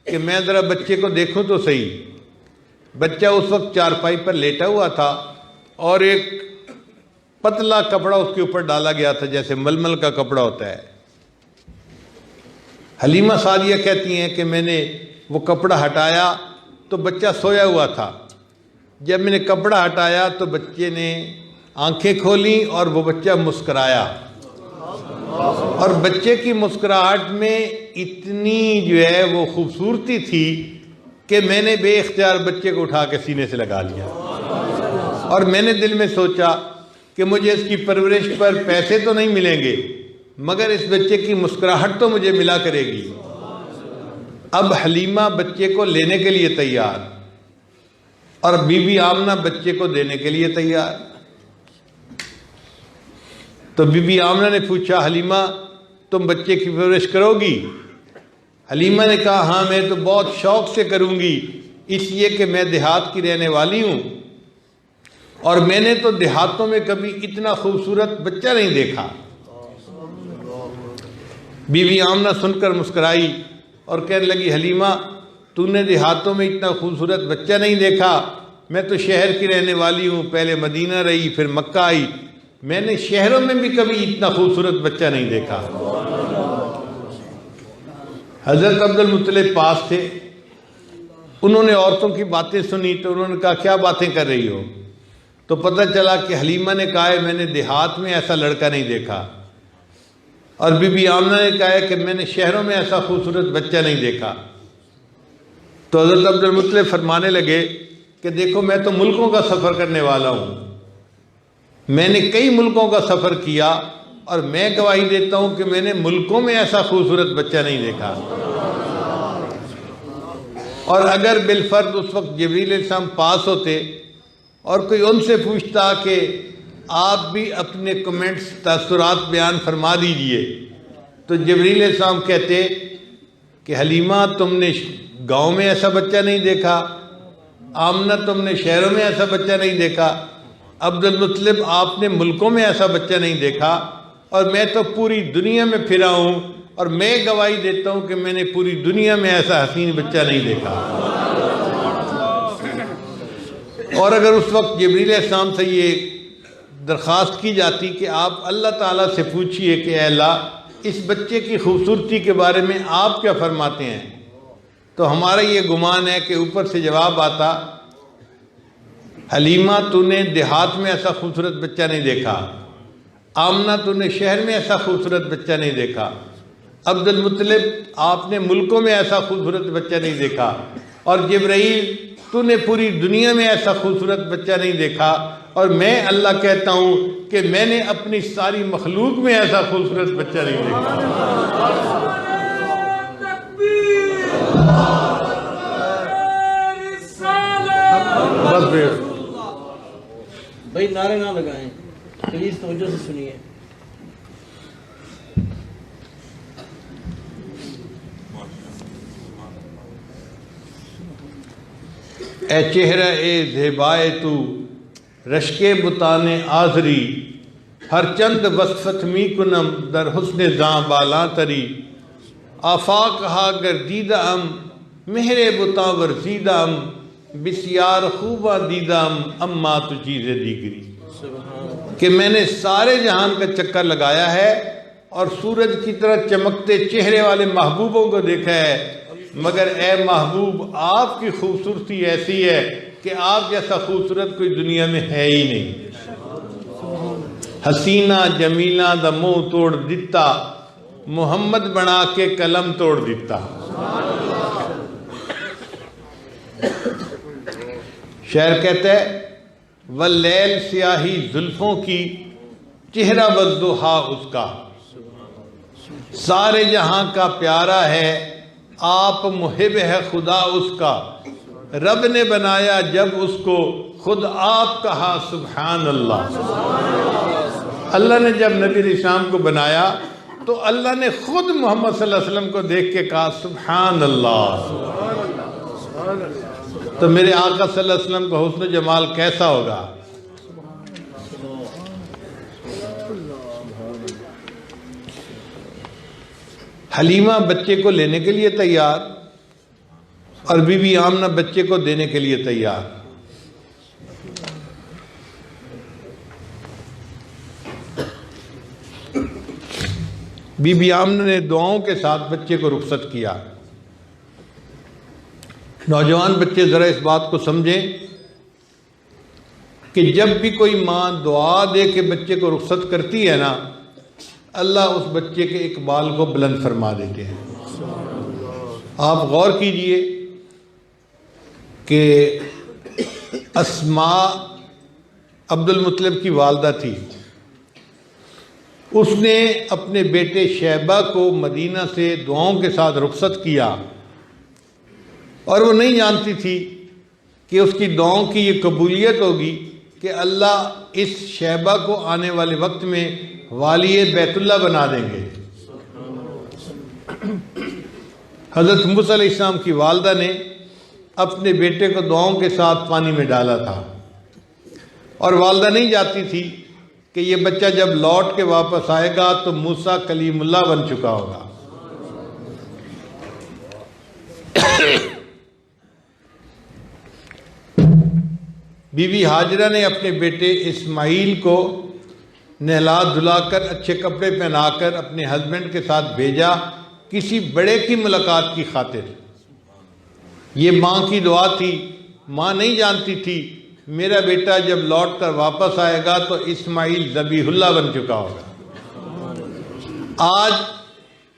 کہ میں ذرا بچے کو دیکھوں تو صحیح۔ بچہ اس وقت چارپائی پر لیٹا ہوا تھا اور ایک پتلا کپڑا اس کے اوپر ڈالا گیا تھا، جیسے ململ کا کپڑا ہوتا ہے۔ حلیمہ سعدیہ کہتی ہیں کہ میں نے وہ کپڑا ہٹایا تو بچہ سویا ہوا تھا۔ جب میں نے کپڑا ہٹایا تو بچے نے آنکھیں کھولیں اور وہ بچہ مسکرایا، اور بچے کی مسکراہٹ میں اتنی جو ہے وہ خوبصورتی تھی کہ میں نے بے اختیار بچے کو اٹھا کے سینے سے لگا لیا، اور میں نے دل میں سوچا کہ مجھے اس کی پرورش پر پیسے تو نہیں ملیں گے مگر اس بچے کی مسکراہٹ تو مجھے ملا کرے گی۔ اب حلیمہ بچے کو لینے کے لیے تیار اور بی بی آمنہ بچے کو دینے کے لیے تیار۔ تو بی بی آمنہ نے پوچھا، حلیمہ تم بچے کی پرورش کرو گی؟ حلیمہ نے کہا ہاں میں تو بہت شوق سے کروں گی، اس لیے کہ میں دیہات کی رہنے والی ہوں اور میں نے تو دیہاتوں میں کبھی اتنا خوبصورت بچہ نہیں دیکھا۔ بی بی آمنہ سن کر مسکرائی اور کہنے لگی، حلیمہ تو نے دیہاتوں میں اتنا خوبصورت بچہ نہیں دیکھا، میں تو شہر کی رہنے والی ہوں، پہلے مدینہ رہی پھر مکہ آئی، میں نے شہروں میں بھی کبھی اتنا خوبصورت بچہ نہیں دیکھا۔ حضرت عبد المطلب پاس تھے، انہوں نے عورتوں کی باتیں سنی تو انہوں نے کہا کیا باتیں کر رہی ہو؟ تو پتہ چلا کہ حلیمہ نے کہا ہے میں نے دیہات میں ایسا لڑکا نہیں دیکھا، اور بی بی آمنہ نے کہا ہے کہ میں نے شہروں میں ایسا خوبصورت بچہ نہیں دیکھا۔ تو حضرت عبد المطلب فرمانے لگے کہ دیکھو میں تو ملکوں کا سفر کرنے والا ہوں، میں نے کئی ملکوں کا سفر کیا اور میں گواہی دیتا ہوں کہ میں نے ملکوں میں ایسا خوبصورت بچہ نہیں دیکھا۔ اور اگر بالفرض اس وقت جبریل علیہ السلام پاس ہوتے اور کوئی ان سے پوچھتا کہ آپ بھی اپنے کمنٹس تاثرات بیان فرما دیجئے، تو جبریل علیہ السلام کہتے کہ حلیمہ تم نے گاؤں میں ایسا بچہ نہیں دیکھا، آمنہ تم نے شہروں میں ایسا بچہ نہیں دیکھا، عبد المطلب آپ نے ملکوں میں ایسا بچہ نہیں دیکھا، اور میں تو پوری دنیا میں پھرا ہوں اور میں گواہی دیتا ہوں کہ میں نے پوری دنیا میں ایسا حسین بچہ نہیں دیکھا۔ اور اگر اس وقت جبریل علیہ السلام سے یہ درخواست کی جاتی کہ آپ اللہ تعالیٰ سے پوچھئے کہ اے اللہ اس بچے کی خوبصورتی کے بارے میں آپ کیا فرماتے ہیں، تو ہمارا یہ گمان ہے کہ اوپر سے جواب آتا، حلیمہ تو نے دیہات میں ایسا خوبصورت بچہ نہیں دیکھا، آمنہ تو نے شہر میں ایسا خوبصورت بچہ نہیں دیکھا، عبد المطلب آپ نے ملکوں میں ایسا خوبصورت بچہ نہیں دیکھا، اور جبرائیل تو نے پوری دنیا میں ایسا خوبصورت بچہ نہیں دیکھا، اور میں اللہ کہتا ہوں کہ میں نے اپنی ساری مخلوق میں ایسا خوبصورت بچہ نہیں دیکھا۔ بس بھائی نعرے نہ لگائیں، پلیز توجہ سے سنیے۔ اے چہرہ اے زیبائے تو رشک بتان آزری، ہر چند وصفت می کنم در حسن زاں بالاں تری، آفاق ہا گردیدہ ام مہر بتاں ورزیدہ ام، بسیار خوباں دیدہ ام اما تو چیز دیگری، کہ میں نے سارے جہان کا چکر لگایا ہے اور سورج کی طرح چمکتے چہرے والے محبوبوں کو دیکھا ہے، مگر اے محبوب آپ کی خوبصورتی ایسی ہے کہ آپ جیسا خوبصورت کوئی دنیا میں ہے ہی نہیں۔ حسینہ جمیلہ دا منہ توڑ دیتا، محمد بنا کے قلم توڑ دیتا۔ شاعر کہتا ہے واللیل سیاہی زلفوں کی، چہرہ والضحیٰ اس کا، سارے جہاں کا پیارا ہے، آپ محب ہے خدا اس کا، رب نے بنایا جب اس کو خود آپ کہا سبحان اللہ۔ اللہ نے جب نبی علیہ السلام کو بنایا تو اللہ نے خود محمد صلی اللہ علیہ وسلم کو دیکھ کے کہا سبحان اللہ۔ تو میرے آقا صلی اللہ علیہ وسلم کا حسن و جمال کیسا ہوگا؟ حلیمہ بچے کو لینے کے لیے تیار اور بی بی آمنہ بچے کو دینے کے لیے تیار۔ بی بی آمنہ نے دعاؤں کے ساتھ بچے کو رخصت کیا۔ نوجوان بچے ذرا اس بات کو سمجھیں کہ جب بھی کوئی ماں دعا دے کے بچے کو رخصت کرتی ہے نا، اللہ اس بچے کے اقبال کو بلند فرما دیتے ہیں۔ آپ غور کیجئے کہ اسماء عبد المطلب کی والدہ تھی، اس نے اپنے بیٹے شیبہ کو مدینہ سے دعاؤں کے ساتھ رخصت کیا، اور وہ نہیں جانتی تھی کہ اس کی دعاؤں کی یہ قبولیت ہوگی کہ اللہ اس شیبہ کو آنے والے وقت میں والی بیت اللہ بنا دیں گے۔ حضرت موسیٰ علیہ السلام کی والدہ نے اپنے بیٹے کو دعاؤں کے ساتھ پانی میں ڈالا تھا، اور والدہ نہیں جاتی تھی کہ یہ بچہ جب لوٹ کے واپس آئے گا تو موسیٰ کلیم اللہ بن چکا ہوگا۔ بی بی ہاجرہ نے اپنے بیٹے اسماعیل کو نہلا دھلا کر اچھے کپڑے پہنا کر اپنے ہسبینڈ کے ساتھ بھیجا کسی بڑے کی ملاقات کی خاطر۔ یہ ماں کی دعا تھی، ماں نہیں جانتی تھی میرا بیٹا جب لوٹ کر واپس آئے گا تو اسماعیل ذبیح اللہ بن چکا ہوگا۔ آج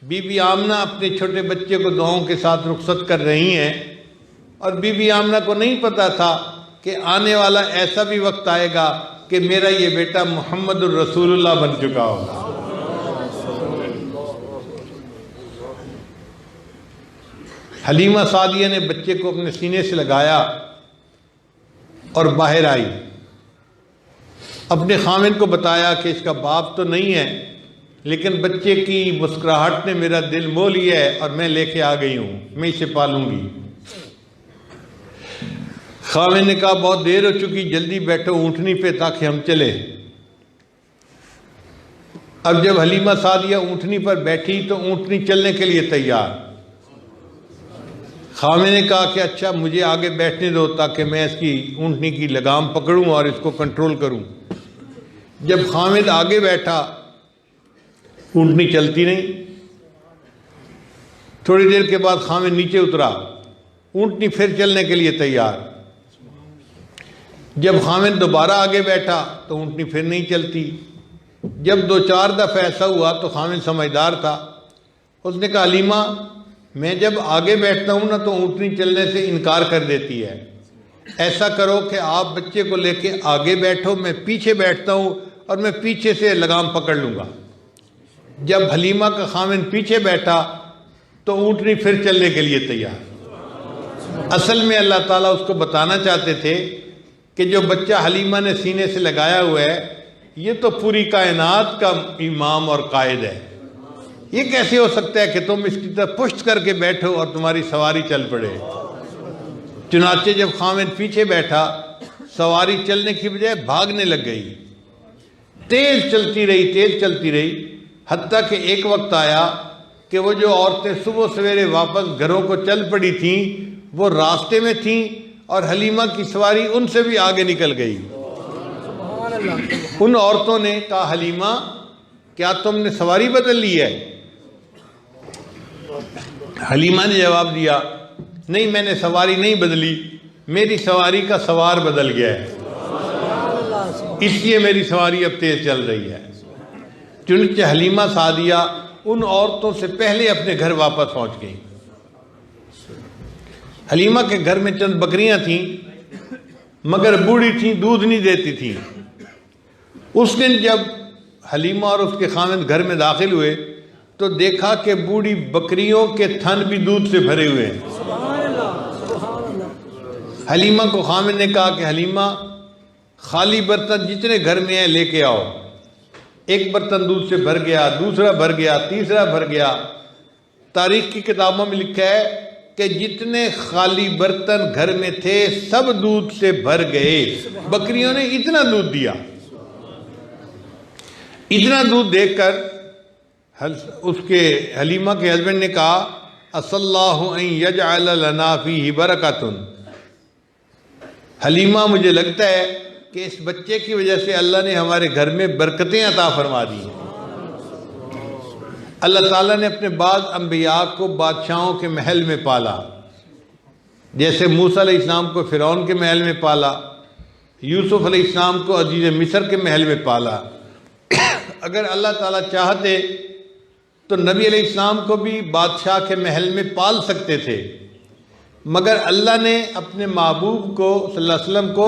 بی بی آمنہ اپنے چھوٹے بچے کو دعاؤں کے ساتھ رخصت کر رہی ہیں، اور بی بی آمنہ کو نہیں پتا تھا کہ آنے والا ایسا بھی وقت آئے گا کہ میرا یہ بیٹا محمد الرسول اللہ بن چکا ہوگا۔ حلیمہ سعدیہ نے بچے کو اپنے سینے سے لگایا اور باہر آئی، اپنے خامن کو بتایا کہ اس کا باپ تو نہیں ہے، لیکن بچے کی مسکراہٹ نے میرا دل مو لیا ہے اور میں لے کے آ گئی ہوں، میں اسے پالوں گی۔ خاوند نے کہا بہت دیر ہو چکی، جلدی بیٹھو اونٹنی پہ تاکہ ہم چلیں۔ اب جب حلیمہ سعدیہ اونٹنی پر بیٹھی تو اونٹنی چلنے کے لیے تیار۔ خاوند نے کہا کہ اچھا مجھے آگے بیٹھنے دو تاکہ میں اس کی اونٹنی کی لگام پکڑوں اور اس کو کنٹرول کروں۔ جب خاوند آگے بیٹھا اونٹنی چلتی نہیں۔ تھوڑی دیر کے بعد خاوند نیچے اترا، اونٹنی پھر چلنے کے لیے تیار۔ جب خاوند دوبارہ آگے بیٹھا تو اونٹنی پھر نہیں چلتی۔ جب 2-4 دفعہ ایسا ہوا تو خاوند سمجھدار تھا، اس نے کہا حلیمہ میں جب آگے بیٹھتا ہوں نا تو اونٹنی چلنے سے انکار کر دیتی ہے، ایسا کرو کہ آپ بچے کو لے کے آگے بیٹھو، میں پیچھے بیٹھتا ہوں اور میں پیچھے سے لگام پکڑ لوں گا۔ جب حلیمہ کا خاوند پیچھے بیٹھا تو اونٹنی پھر چلنے کے لیے تیار۔ اصل میں اللہ تعالیٰ اس کو بتانا چاہتے تھے کہ جو بچہ حلیمہ نے سینے سے لگایا ہوا ہے یہ تو پوری کائنات کا امام اور قائد ہے، یہ کیسے ہو سکتا ہے کہ تم اس کی طرف پشت کر کے بیٹھو اور تمہاری سواری چل پڑے۔ چنانچہ جب خاوند پیچھے بیٹھا سواری چلنے کی بجائے بھاگنے لگ گئی، تیز چلتی رہی، حتیٰ کہ ایک وقت آیا کہ وہ جو عورتیں صبح سویرے واپس گھروں کو چل پڑی تھیں وہ راستے میں تھیں اور حلیمہ کی سواری ان سے بھی آگے نکل گئی۔ ان عورتوں نے کہا حلیمہ کیا تم نے سواری بدل لی ہے؟ حلیمہ نے جواب دیا نہیں میں نے سواری نہیں بدلی، میری سواری کا سوار بدل گیا ہے، اس لیے میری سواری اب تیز چل رہی ہے۔ چنانچہ حلیمہ سعدیہ ان عورتوں سے پہلے اپنے گھر واپس پہنچ گئی۔ حلیمہ کے گھر میں چند بکریاں تھیں مگر بوڑھی تھیں، دودھ نہیں دیتی تھیں۔ اس دن جب حلیمہ اور اس کے خاوند گھر میں داخل ہوئے تو دیکھا کہ بوڑھی بکریوں کے تھن بھی دودھ سے بھرے ہوئے ہیں۔ حلیمہ کو خاوند نے کہا کہ حلیمہ خالی برتن جتنے گھر میں ہیں لے کے آؤ۔ ایک برتن دودھ سے بھر گیا، دوسرا بھر گیا، تیسرا بھر گیا۔ تاریخ کی کتابوں میں لکھا ہے کہ جتنے خالی برتن گھر میں تھے سب دودھ سے بھر گئے، بکریوں نے اتنا دودھ دیا۔ اتنا دودھ دیکھ کر اس کے حلیمہ کے ہسبینڈ نے کہا اصلی اللہ ان یجعل لنا فیہ برکۃ، حلیمہ مجھے لگتا ہے کہ اس بچے کی وجہ سے اللہ نے ہمارے گھر میں برکتیں عطا فرما دی۔ اللہ تعالیٰ نے اپنے بعض انبیاء کو بادشاہوں کے محل میں پالا، جیسے موسیٰ علیہ السلام کو فرعون کے محل میں پالا، یوسف علیہ السلام کو عزیز مصر کے محل میں پالا۔ اگر اللہ تعالیٰ چاہتے تو نبی علیہ السلام کو بھی بادشاہ کے محل میں پال سکتے تھے، مگر اللہ نے اپنے محبوب کو صلی اللہ علیہ وسلم کو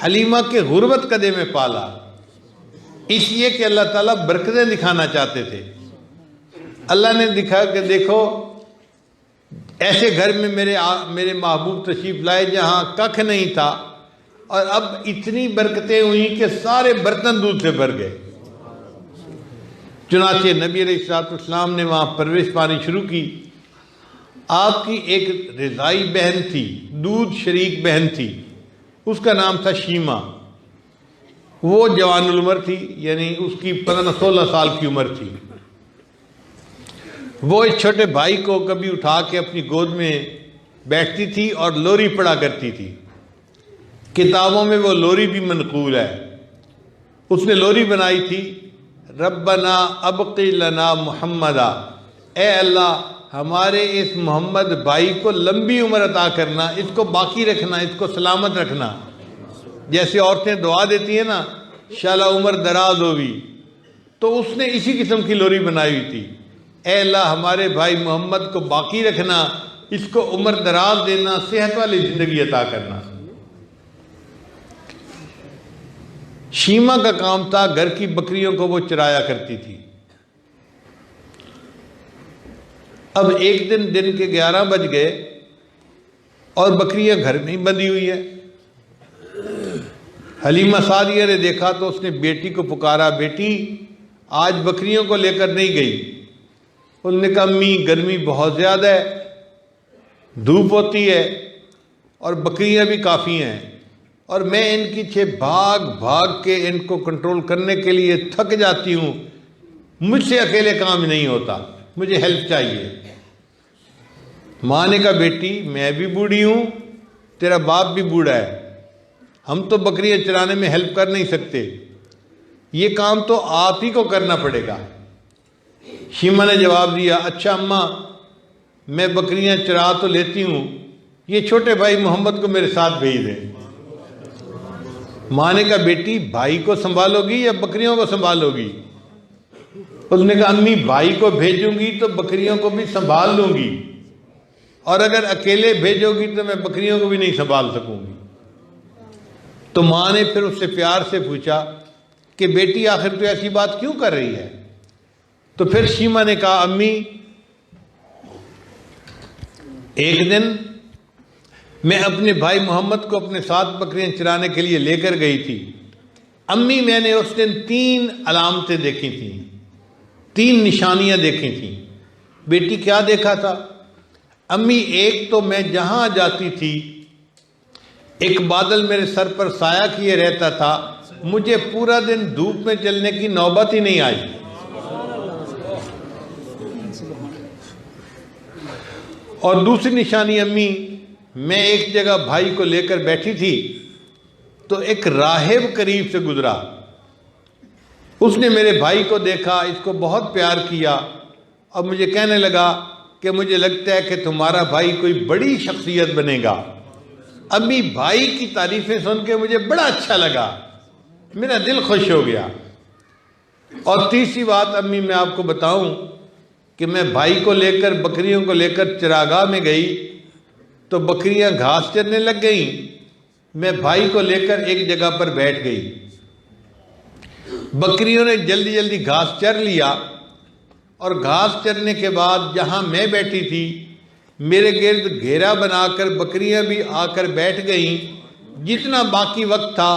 حلیمہ کے غربت قدے میں پالا، اس لیے کہ اللہ تعالیٰ برکتیں دکھانا چاہتے تھے۔ اللہ نے دکھا کہ دیکھو ایسے گھر میں میرے محبوب تشریف لائے جہاں ککھ نہیں تھا اور اب اتنی برکتیں ہوئیں کہ سارے برتن دودھ سے بھر گئے۔ چنانچہ نبی علیہ السلام نے وہاں پرورش پانی شروع کی۔ آپ کی ایک رضائی بہن تھی، دودھ شریک بہن تھی، اس کا نام تھا شیمہ۔ وہ جوان العمر تھی، یعنی اس کی 15-16 سال کی عمر تھی۔ وہ اس چھوٹے بھائی کو کبھی اٹھا کے اپنی گود میں بیٹھتی تھی اور لوری پڑھا کرتی تھی۔ کتابوں میں وہ لوری بھی منقول ہے۔ اس نے لوری بنائی تھی ربنا ابقی لنا محمدا، اے اللہ ہمارے اس محمد بھائی کو لمبی عمر عطا کرنا، اس کو باقی رکھنا، اس کو سلامت رکھنا۔ جیسے عورتیں دعا دیتی ہیں نا شالا عمر دراز ہوگی، تو اس نے اسی قسم کی لوری بنائی ہوئی تھی، اے اللہ ہمارے بھائی محمد کو باقی رکھنا، اس کو عمر دراز دینا، صحت والی زندگی عطا کرنا۔ شیمہ کا کام تھا گھر کی بکریوں کو وہ چرایا کرتی تھی۔ اب ایک دن کے 11 بج گئے اور بکریاں گھر میں ہی بندھی ہوئی ہیں۔ حلیمہ سعدیہ نے دیکھا تو اس نے بیٹی کو پکارا، بیٹی آج بکریوں کو لے کر نہیں گئی۔ انہوں نے کہا امی گرمی بہت زیادہ ہے، دھوپ ہوتی ہے اور بکریاں بھی کافی ہیں، اور میں ان کی بھاگ بھاگ کے ان کو کنٹرول کرنے کے لیے تھک جاتی ہوں، مجھ سے اکیلے کام نہیں ہوتا، مجھے ہیلپ چاہیے۔ ماں نے کہا بیٹی میں بھی بوڑھی ہوں، تیرا باپ بھی بوڑھا ہے، ہم تو بکریاں چرانے میں ہیلپ کر نہیں سکتے، یہ کام تو آپ ہی کو کرنا پڑے گا۔ شیما نے جواب دیا اچھا اماں میں بکریاں چرا تو لیتی ہوں، یہ چھوٹے بھائی محمد کو میرے ساتھ بھیج دیں۔ ماں نے کہا بیٹی بھائی کو سنبھالو گی یا بکریوں کو سنبھالو گی؟ اس نے کہا امی بھائی کو بھیجوں گی تو بکریوں کو بھی سنبھال لوں گی، اور اگر اکیلے بھیجو گی تو میں بکریوں کو بھی نہیں سنبھال سکوں گی۔ تو ماں نے پھر اس سے پیار سے پوچھا کہ بیٹی آخر تو ایسی بات کیوں کر رہی ہے؟ تو پھر شیما نے کہا امی ایک دن میں اپنے بھائی محمد کو اپنے ساتھ بکریاں چرانے کے لیے لے کر گئی تھی، امی میں نے اس دن 3 علامتیں دیکھی تھیں، 3 نشانیاں دیکھی تھیں۔ بیٹی کیا دیکھا تھا؟ امی ایک تو میں جہاں جاتی تھی ایک بادل میرے سر پر سایہ کیے رہتا تھا، مجھے پورا دن دھوپ میں چلنے کی نوبت ہی نہیں آئی۔ اور دوسری نشانی امی میں ایک جگہ بھائی کو لے کر بیٹھی تھی تو ایک راہب قریب سے گزرا، اس نے میرے بھائی کو دیکھا، اس کو بہت پیار کیا اور مجھے کہنے لگا کہ مجھے لگتا ہے کہ تمہارا بھائی کوئی بڑی شخصیت بنے گا۔ امی بھائی کی تعریفیں سن کے مجھے بڑا اچھا لگا، میرا دل خوش ہو گیا۔ اور تیسری بات امی میں آپ کو بتاؤں کہ میں بھائی کو لے کر بکریوں کو لے کر چراگاہ میں گئی تو بکریاں گھاس چرنے لگ گئیں، میں بھائی کو لے کر ایک جگہ پر بیٹھ گئی، بکریوں نے جلدی جلدی گھاس چر لیا، اور گھاس چرنے کے بعد جہاں میں بیٹھی تھی میرے گرد گھیرا بنا کر بکریاں بھی آ کر بیٹھ گئیں۔ جتنا باقی وقت تھا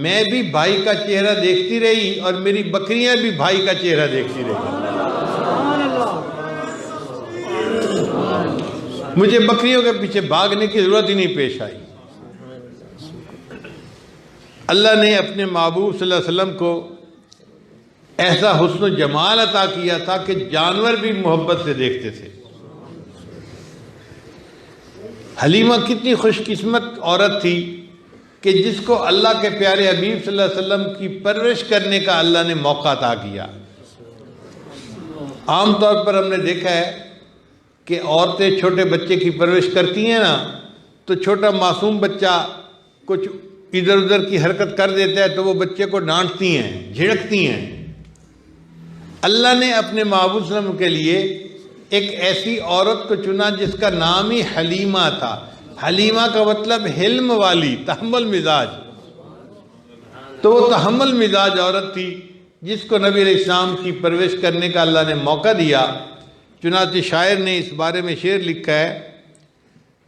میں بھی بھائی کا چہرہ دیکھتی رہی اور میری بکریاں بھی بھائی کا چہرہ دیکھتی رہی، مجھے بکریوں کے پیچھے بھاگنے کی ضرورت ہی نہیں پیش آئی۔ اللہ نے اپنے محبوب صلی اللہ علیہ وسلم کو ایسا حسن و جمال عطا کیا تھا کہ جانور بھی محبت سے دیکھتے تھے۔ حلیمہ کتنی خوش قسمت عورت تھی کہ جس کو اللہ کے پیارے حبیب صلی اللہ علیہ وسلم کی پرورش کرنے کا اللہ نے موقع عطا کیا۔ عام طور پر ہم نے دیکھا ہے کہ عورتیں چھوٹے بچے کی پرورش کرتی ہیں نا تو چھوٹا معصوم بچہ کچھ ادھر ادھر کی حرکت کر دیتا ہے تو وہ بچے کو ڈانٹتی ہیں، جھڑکتی ہیں۔ اللہ نے اپنے محبوب صلی اللہ علیہ وسلم کے لیے ایک ایسی عورت کو چنا جس کا نام ہی حلیمہ تھا۔ حلیمہ کا مطلب حلم والی، تحمل مزاج، تو وہ تحمل مزاج عورت تھی جس کو نبی علیہ السلام کی پرورش کرنے کا اللہ نے موقع دیا۔ چنانچہ شاعر نے اس بارے میں شعر لکھا ہے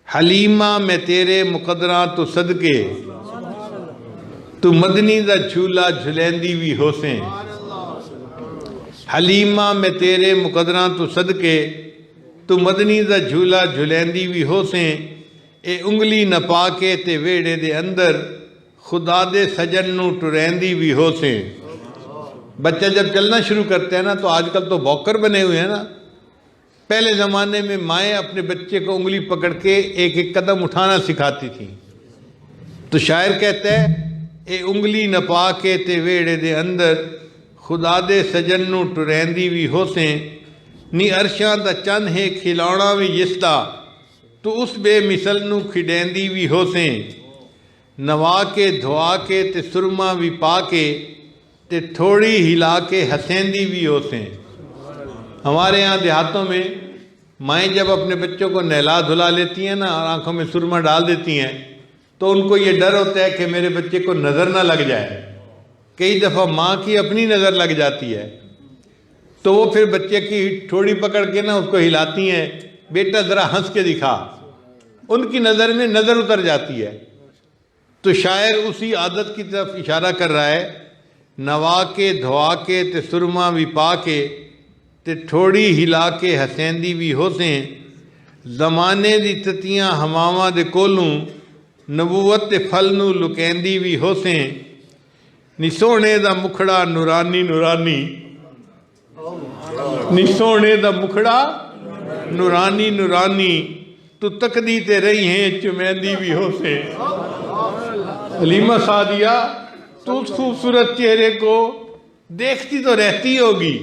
حلیمہ میں تیرے مقدراں تو صدقے تو مدنی دا جھولا جھلیندی وی ہوسیں۔ حلیمہ میں تیرے مقدراں تو صدقے تو مدنی دا جھولا جھلیندی وی ہوسیں۔ اے انگلی نہ پا کے تے ویڑے دے اندر خدا دے سجن نو ٹریندی وی ہوسیں۔ بچہ جب چلنا شروع کرتا ہے نا تو آج کل تو واکر بنے ہوئے ہیں نا، پہلے زمانے میں مائیں اپنے بچے کو انگلی پکڑ کے ایک ایک قدم اٹھانا سکھاتی تھیں۔ تو شاعر کہتا ہے اے انگلی نہ پا کے تے ویڑے دے اندر خدا دے سجن نو ٹریندی وی ہوسیں۔ نی عرشاں دا چن ہے کھلاونا وی جس دا تو اس بے مثل نو کھڈیندی وی ہوسیں۔ نوا کے دھوا کے تے سرما وی پا کے تے تھوڑی ہلا کے ہسیندی وی ہوسیں۔ ہمارے یہاں دیہاتوں میں مائیں جب اپنے بچوں کو نہلا دھلا لیتی ہیں نا اور آنکھوں میں سرما ڈال دیتی ہیں تو ان کو یہ ڈر ہوتا ہے کہ میرے بچے کو نظر نہ لگ جائے۔ کئی دفعہ ماں کی اپنی نظر لگ جاتی ہے تو وہ پھر بچے کی ٹھوڑی پکڑ کے نا اس کو ہلاتی ہیں، بیٹا ذرا ہنس کے دکھا، ان کی نظر میں نظر اتر جاتی ہے۔ تو شاعر اسی عادت کی طرف اشارہ کر رہا ہے نوا کے دھوا کے تے سرما بھی پا کے تے ٹھوڑی ہلا کے ہسیندی بھی ہوسیں زمانے دی تتیاں ہماواں دے کولوں نبوت تے پھل نو لکیندی بھی ہوسیں نی سونے دا مکھڑا نورانی نورانی نی سونے دا مکھڑا نورانی نورانی تو تکدی تے رہی ہیں چمیندی بھی ہوسیں حلیمہ سعدیہ تو اس خوبصورت چہرے کو دیکھتی تو رہتی ہوگی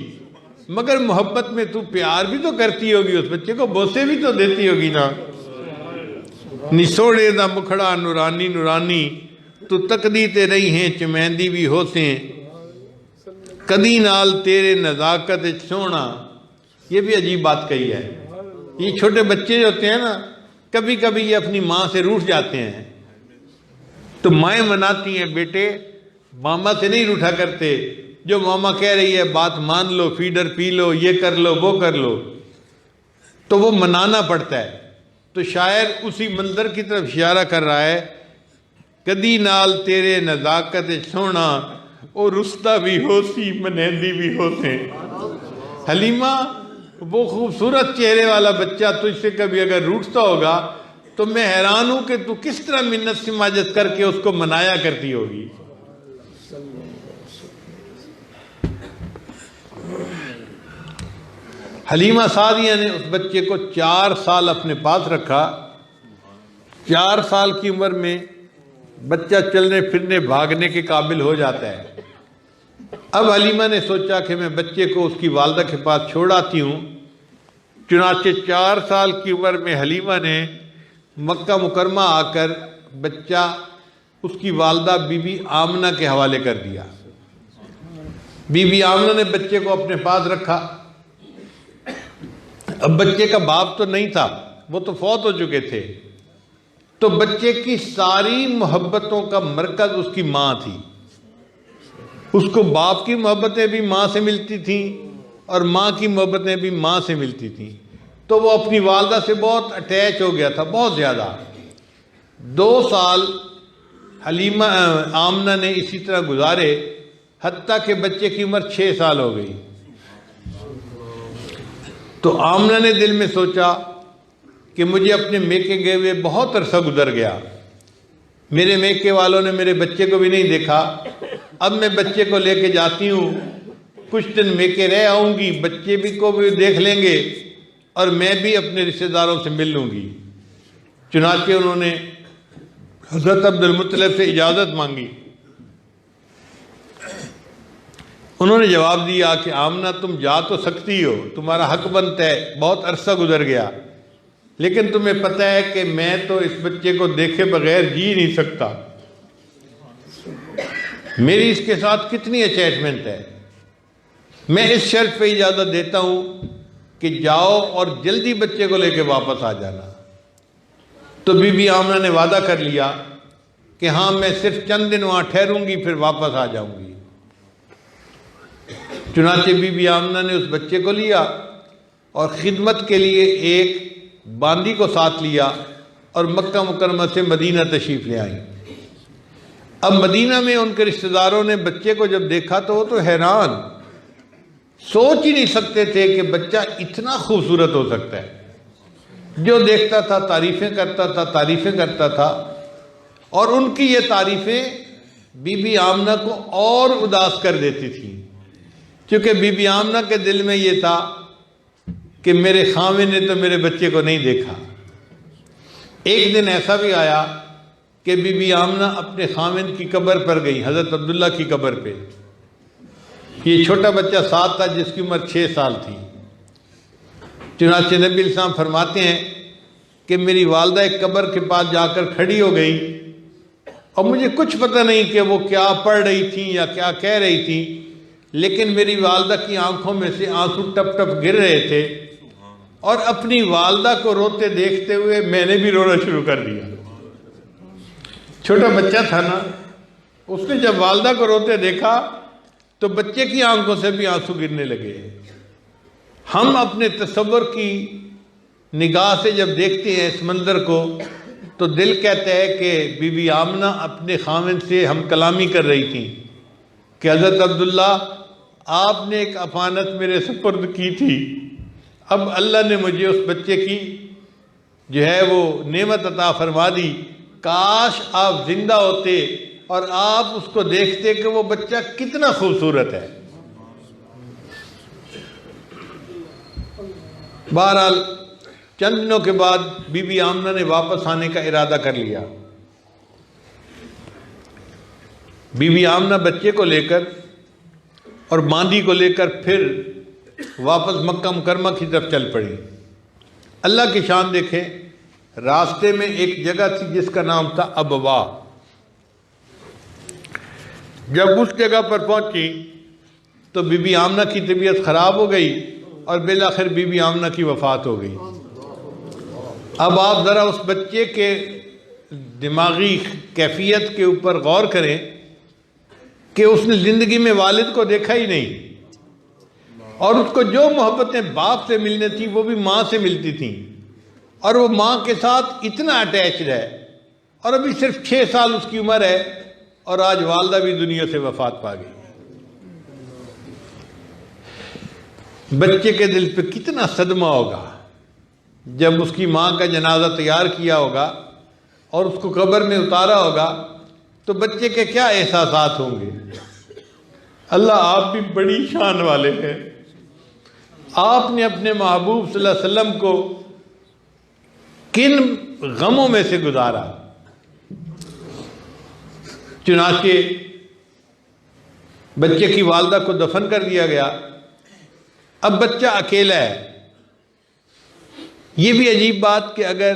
مگر محبت میں تو پیار بھی تو کرتی ہوگی، اس بچے کو بوسے بھی تو دیتی ہوگی نا۔ نی سوڑے دا مکھڑا نورانی نورانی تو تکدی تے رہی ہیں چمیندی بھی ہوسیں کدی نال تیرے نزاکت سونا۔ یہ بھی عجیب بات کہی ہے۔ یہ چھوٹے بچے جو ہوتے ہیں نا، کبھی کبھی یہ اپنی ماں سے روٹھ جاتے ہیں تو مائیں مناتی ہیں بیٹے ماما سے نہیں روٹھا کرتے، جو ماما کہہ رہی ہے بات مان لو، فیڈر پی لو، یہ کر لو وہ کر لو، تو وہ منانا پڑتا ہے۔ تو شاعر اسی منظر کی طرف اشارہ کر رہا ہے، کدی نال تیرے نزاکت سونا اور رستہ بھی ہوسی منیندی بھی ہوتے۔ حلیمہ وہ خوبصورت چہرے والا بچہ تجھ سے کبھی اگر روٹھتا ہوگا تو میں حیران ہوں کہ تو کس طرح منت سماجت کر کے اس کو منایا کرتی ہوگی۔ حلیمہ سعدیہ نے اس بچے کو 4 سال اپنے پاس رکھا۔ 4 سال کی عمر میں بچہ چلنے پھرنے بھاگنے کے قابل ہو جاتا ہے۔ اب حلیمہ نے سوچا کہ میں بچے کو اس کی والدہ کے پاس چھوڑ آتی ہوں۔ چنانچہ 4 سال کی عمر میں حلیمہ نے مکہ مکرمہ آ کر بچہ اس کی والدہ بی بی آمنہ کے حوالے کر دیا۔ بی بی آمنہ نے بچے کو اپنے پاس رکھا۔ اب بچے کا باپ تو نہیں تھا، وہ تو فوت ہو چکے تھے، تو بچے کی ساری محبتوں کا مرکز اس کی ماں تھی۔ اس کو باپ کی محبتیں بھی ماں سے ملتی تھیں اور ماں کی محبتیں بھی ماں سے ملتی تھیں، تو وہ اپنی والدہ سے بہت اٹیچ ہو گیا تھا، بہت زیادہ۔ 2 سال حلیمہ آمنہ نے اسی طرح گزارے، حتیٰ کہ بچے کی عمر 6 سال ہو گئی۔ تو آمنہ نے دل میں سوچا کہ مجھے اپنے میکے گئے ہوئے بہت عرصہ گزر گیا، میرے میکے والوں نے میرے بچے کو بھی نہیں دیکھا، اب میں بچے کو لے کے جاتی ہوں، کچھ دن میکے رہ آؤں گی، بچے بھی کو بھی دیکھ لیں گے اور میں بھی اپنے رشتہ داروں سے مل لوں گی۔ چنانچہ انہوں نے حضرت عبد المطلب سے اجازت مانگی۔ انہوں نے جواب دیا کہ آمنہ تم جا تو سکتی ہو، تمہارا حق بنتا ہے، بہت عرصہ گزر گیا، لیکن تمہیں پتہ ہے کہ میں تو اس بچے کو دیکھے بغیر جی نہیں سکتا، میری اس کے ساتھ کتنی اٹیچمنٹ ہے، میں اس شرط پہ اجازت دیتا ہوں کہ جاؤ اور جلدی بچے کو لے کے واپس آ جانا۔ تو بی بی آمنہ نے وعدہ کر لیا کہ ہاں میں صرف چند دن وہاں ٹھہروں گی پھر واپس آ جاؤں گی۔ چنانچہ بی بی آمنہ نے اس بچے کو لیا اور خدمت کے لیے ایک باندی کو ساتھ لیا اور مکہ مکرمہ سے مدینہ تشریف لے آئیں۔ اب مدینہ میں ان کے رشتہ داروں نے بچے کو جب دیکھا تو وہ تو حیران، سوچ ہی نہیں سکتے تھے کہ بچہ اتنا خوبصورت ہو سکتا ہے۔ جو دیکھتا تھا تعریفیں کرتا تھا اور ان کی یہ تعریفیں بی بی آمنہ کو اور اداس کر دیتی تھیں، کیونکہ بی بی آمنہ کے دل میں یہ تھا کہ میرے خاوند نے تو میرے بچے کو نہیں دیکھا۔ ایک دن ایسا بھی آیا کہ بی بی آمنہ اپنے خاوند کی قبر پر گئی، حضرت عبداللہ کی قبر پہ۔ یہ چھوٹا بچہ 7 تھا جس کی عمر 6 سال تھی۔ چنانچہ نبی علیہ السلام فرماتے ہیں کہ میری والدہ ایک قبر کے پاس جا کر کھڑی ہو گئی اور مجھے کچھ پتہ نہیں کہ وہ کیا پڑھ رہی تھی یا کیا کہہ رہی تھی، لیکن میری والدہ کی آنکھوں میں سے آنسو ٹپ ٹپ گر رہے تھے اور اپنی والدہ کو روتے دیکھتے ہوئے میں نے بھی رونا شروع کر دیا۔ چھوٹا بچہ تھا نا، اس نے جب والدہ کو روتے دیکھا تو بچے کی آنکھوں سے بھی آنسو گرنے لگے۔ ہم اپنے تصور کی نگاہ سے جب دیکھتے ہیں اس منظر کو تو دل کہتا ہے کہ بی بی آمنہ اپنے خاوند سے ہم کلامی کر رہی تھیں، کہ حضرت عبداللہ آپ نے ایک امانت میرے سپرد کی تھی، اب اللہ نے مجھے اس بچے کی جو ہے وہ نعمت عطا فرما دی، کاش آپ زندہ ہوتے اور آپ اس کو دیکھتے کہ وہ بچہ کتنا خوبصورت ہے۔ بہرحال چند دنوں کے بعد بی بی آمنہ نے واپس آنے کا ارادہ کر لیا۔ بی بی آمنہ بچے کو لے کر اور باندی کو لے کر پھر واپس مکہ مکرمہ کی طرف چل پڑی۔ اللہ کی شان دیکھیں، راستے میں ایک جگہ تھی جس کا نام تھا ابوا۔ جب اس جگہ پر پہنچی تو بی بی آمنہ کی طبیعت خراب ہو گئی اور بالآخر بی بی آمنہ کی وفات ہو گئی۔ اب آپ ذرا اس بچے کے دماغی کیفیت کے اوپر غور کریں کہ اس نے زندگی میں والد کو دیکھا ہی نہیں، اور اس کو جو محبتیں باپ سے ملنے تھیں وہ بھی ماں سے ملتی تھیں، اور وہ ماں کے ساتھ اتنا اٹیچڈ ہے، اور ابھی صرف 6 سال اس کی عمر ہے اور آج والدہ بھی دنیا سے وفات پا گئی۔ بچے کے دل پہ کتنا صدمہ ہوگا جب اس کی ماں کا جنازہ تیار کیا ہوگا اور اس کو قبر میں اتارا ہوگا تو بچے کے کیا احساسات ہوں گے۔ اللہ آپ بھی بڑی شان والے ہیں، آپ نے اپنے محبوب صلی اللہ علیہ وسلم کو کن غموں میں سے گزارا۔ چنانچہ بچے کی والدہ کو دفن کر دیا گیا، اب بچہ اکیلا ہے۔ یہ بھی عجیب بات کہ اگر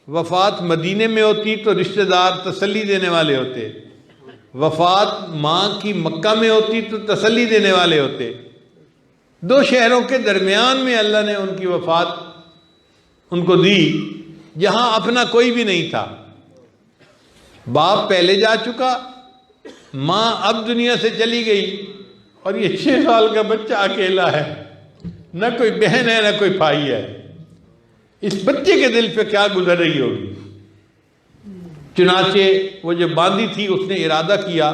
وفات مدینے میں ہوتی تو رشتہ دار تسلی دینے والے ہوتے، وفات ماں کی مکہ میں ہوتی تو تسلی دینے والے ہوتے۔ 2 شہروں کے درمیان میں اللہ نے ان کی وفات ان کو دی جہاں اپنا کوئی بھی نہیں تھا۔ باپ پہلے جا چکا، ماں اب دنیا سے چلی گئی، اور یہ 6 سال کا بچہ اکیلا ہے، نہ کوئی بہن ہے نہ کوئی بھائی ہے۔ اس بچے کے دل پہ کیا گزر رہی ہوگی۔ چنانچہ وہ جو باندی تھی اس نے ارادہ کیا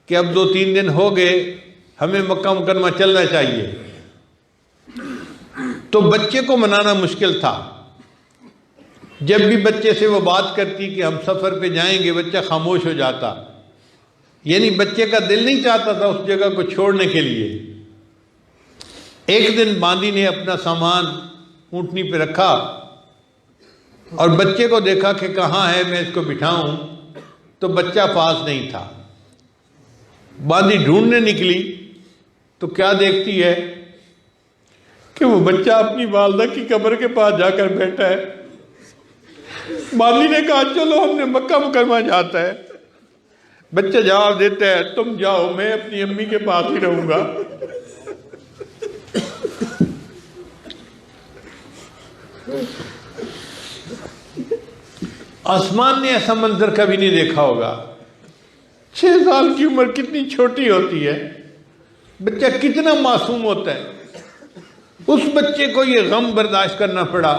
کہ اب 2-3 دن ہو گئے، ہمیں مکہ مکرمہ چلنا چاہیے۔ تو بچے کو منانا مشکل تھا، جب بھی بچے سے وہ بات کرتی کہ ہم سفر پہ جائیں گے بچہ خاموش ہو جاتا، یعنی بچے کا دل نہیں چاہتا تھا اس جگہ کو چھوڑنے کے لیے۔ ایک دن باندی نے اپنا سامان اونٹنی پہ رکھا اور بچے کو دیکھا کہ کہاں ہے میں اس کو بٹھاؤں، تو بچہ پاس نہیں تھا۔ باندی ڈھونڈنے نکلی تو کیا دیکھتی ہے کہ وہ بچہ اپنی والدہ کی قبر کے پاس جا کر بیٹھا ہے۔ باندی نے کہا چلو ہم نے مکہ مکرمہ جاتا ہے۔ بچہ جواب دیتا ہے تم جاؤ، میں اپنی امی کے پاس ہی رہوں گا۔ آسمان نے ایسا منظر کبھی نہیں دیکھا ہوگا۔ 6 سال کی عمر کتنی چھوٹی ہوتی ہے، بچہ کتنا معصوم ہوتا ہے۔ اس بچے کو یہ غم برداشت کرنا پڑا،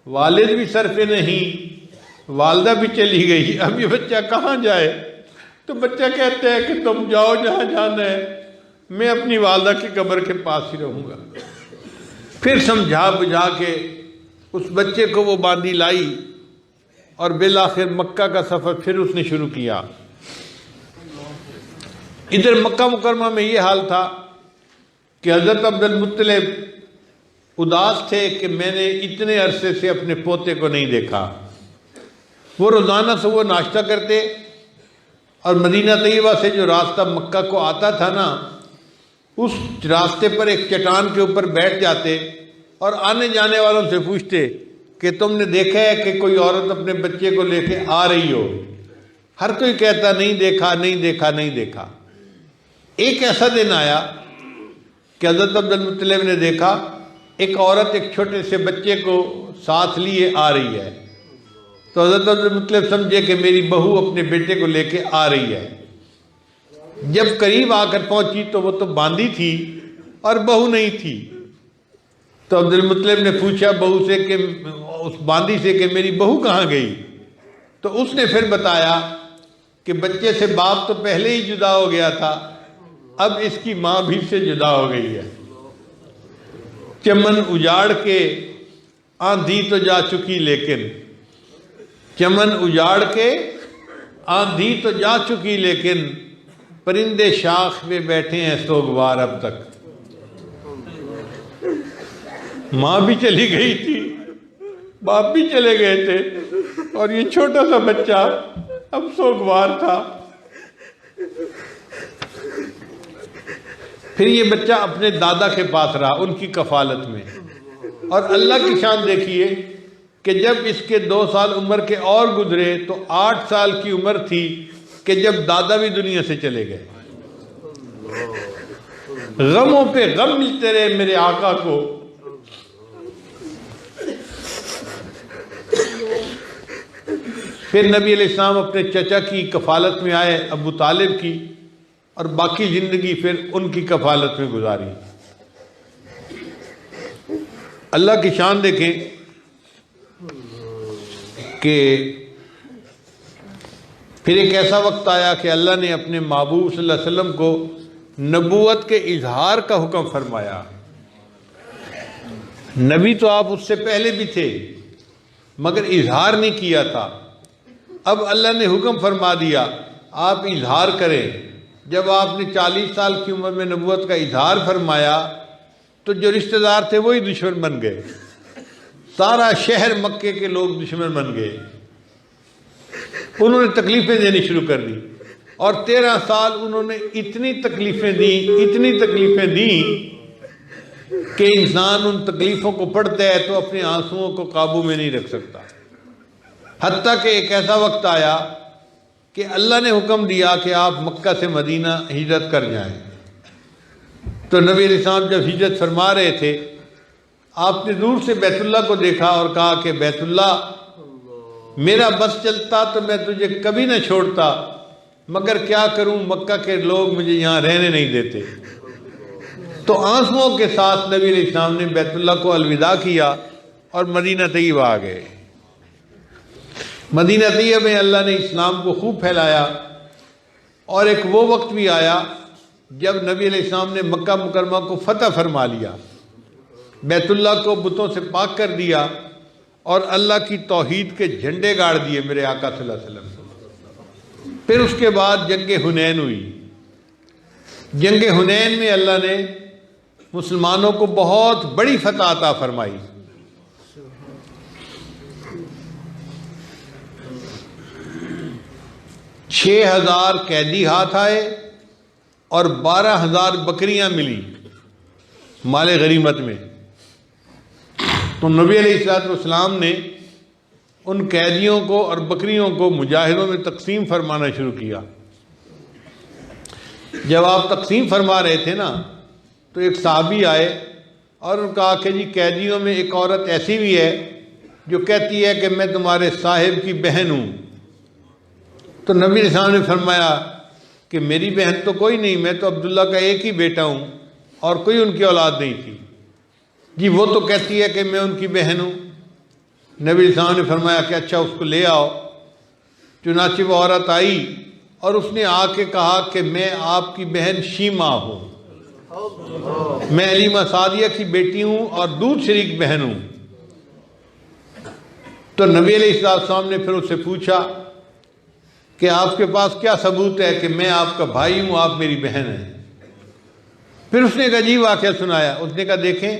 والد بھی سر پہ نہیں، والدہ بھی چلی گئی، اب یہ بچہ کہاں جائے؟ تو بچہ کہتا ہے کہ تم جاؤ جہاں جانا ہے، میں اپنی والدہ کی قبر کے پاس ہی رہوں گا۔ پھر سمجھا بجھا کے اس بچے کو وہ باندی لائی اور بالآخر مکہ کا سفر پھر اس نے شروع کیا۔ ادھر مکہ مکرمہ میں یہ حال تھا کہ حضرت عبد المطلب اداس تھے کہ میں نے اتنے عرصے سے اپنے پوتے کو نہیں دیکھا۔ وہ روزانہ صبح ناشتہ کرتے اور مدینہ طیبہ سے جو راستہ مکہ کو آتا تھا نا، اس راستے پر ایک چٹان کے اوپر بیٹھ جاتے اور آنے جانے والوں سے پوچھتے کہ تم نے دیکھا ہے کہ کوئی عورت اپنے بچے کو لے کے آ رہی ہو؟ ہر کوئی کہتا نہیں دیکھا نہیں دیکھا نہیں دیکھا۔ ایک ایسا دن آیا کہ حضرت عبد المطلب نے دیکھا ایک عورت ایک چھوٹے سے بچے کو ساتھ لیے آ رہی ہے، تو حضرت عبد المطلب سمجھے کہ میری بہو اپنے بیٹے کو لے کے آ رہی ہے۔ جب قریب آ کر پہنچی تو وہ تو باندی تھی اور بہو نہیں تھی۔ تو عبد المطلب نے پوچھا بہو سے کہ اس باندی سے کہ میری بہو کہاں گئی؟ تو اس نے پھر بتایا کہ بچے سے باپ تو پہلے ہی جدا ہو گیا تھا، اب اس کی ماں بھی سے جدا ہو گئی ہے۔ چمن اجاڑ کے آندھی تو جا چکی لیکن، چمن اجاڑ کے آندھی تو جا چکی لیکن، پرندے شاخ پہ بیٹھے ہیں سوگوار اب تک۔ ماں بھی چلی گئی تھی، باپ بھی چلے گئے تھے، اور یہ چھوٹا سا بچہ اب سوگوار تھا۔ پھر یہ بچہ اپنے دادا کے پاس رہا ان کی کفالت میں، اور اللہ کی شان دیکھیے کہ جب اس کے 2 سال عمر کے اور گزرے تو 8 سال کی عمر تھی کہ جب دادا بھی دنیا سے چلے گئے۔ غموں پہ غم ملتے رہے میرے آقا کو۔ پھر نبی علیہ السلام اپنے چچا کی کفالت میں آئے، ابو طالب کی، اور باقی زندگی پھر ان کی کفالت میں گزاری۔ اللہ کی شان دیکھیں کہ پھر ایک ایسا وقت آیا کہ اللہ نے اپنے محبوب صلی اللہ علیہ وسلم کو نبوت کے اظہار کا حکم فرمایا۔ نبی تو آپ اس سے پہلے بھی تھے مگر اظہار نہیں کیا تھا۔ اب اللہ نے حکم فرما دیا آپ اظہار کریں۔ جب آپ نے 40 سال کی عمر میں نبوت کا اظہار فرمایا تو جو رشتہ دار تھے وہی دشمن بن گئے، سارا شہر مکے کے لوگ دشمن بن گئے، انہوں نے تکلیفیں دینی شروع کر دی، اور 13 سال انہوں نے اتنی تکلیفیں دیں کہ انسان ان تکلیفوں کو پڑھتا ہے تو اپنے آنسوؤں کو قابو میں نہیں رکھ سکتا۔ حتیٰ کہ ایک ایسا وقت آیا کہ اللہ نے حکم دیا کہ آپ مکہ سے مدینہ ہجرت کر جائیں۔ تو نبی علیہ السلام جب ہجرت فرما رہے تھے، آپ نے دور سے بیت اللہ کو دیکھا اور کہا کہ بیت اللہ، میرا بس چلتا تو میں تجھے کبھی نہ چھوڑتا، مگر کیا کروں مکہ کے لوگ مجھے یہاں رہنے نہیں دیتے۔ تو آنسوؤں کے ساتھ نبی علیہ السلام نے بیت اللہ کو الوداع کیا اور مدینہ طیبہ آ گئے۔ مدینہ طیبہ میں اللہ نے اسلام کو خوب پھیلایا، اور ایک وہ وقت بھی آیا جب نبی علیہ السلام نے مکہ مکرمہ کو فتح فرما لیا، بیت اللہ کو بتوں سے پاک کر دیا، اور اللہ کی توحید کے جھنڈے گاڑ دیے میرے آقا صلی اللہ علیہ وسلم۔ پھر اس کے بعد جنگ حنین ہوئی۔ جنگ حنین میں اللہ نے مسلمانوں کو بہت بڑی فتح عطا فرمائی۔ 6,000 قیدی ہاتھ آئے اور 12,000 بکریاں ملی مال غنیمت میں۔ تو نبی علیہ السلام نے ان قیدیوں کو اور بکریوں کو مجاہدوں میں تقسیم فرمانا شروع کیا۔ جب آپ تقسیم فرما رہے تھے نا تو ایک صحابی آئے اور انہوں نے کہا کہ جی قیدیوں میں ایک عورت ایسی بھی ہے جو کہتی ہے کہ میں تمہارے صاحب کی بہن ہوں۔ تو نبی علیہ السلام نے فرمایا کہ میری بہن تو کوئی نہیں، میں تو عبداللہ کا ایک ہی بیٹا ہوں اور کوئی ان کی اولاد نہیں تھی۔ جی وہ تو کہتی ہے کہ میں ان کی بہن ہوں۔ نبی علیہ السلام نے فرمایا کہ اچھا اس کو لے آؤ۔ چنانچہ وہ عورت آئی اور اس نے آ کے کہا کہ میں آپ کی بہن شیما ہوں، میں علیمہ سعدیہ کی بیٹی ہوں اور دودھ شریک بہن ہوں۔ تو نبی علیہ السلام نے پھر اس سے پوچھا کہ آپ کے پاس کیا ثبوت ہے کہ میں آپ کا بھائی ہوں، آپ میری بہن ہیں؟ پھر اس نے ایک عجیب واقعہ سنایا۔ اس نے کہا دیکھیں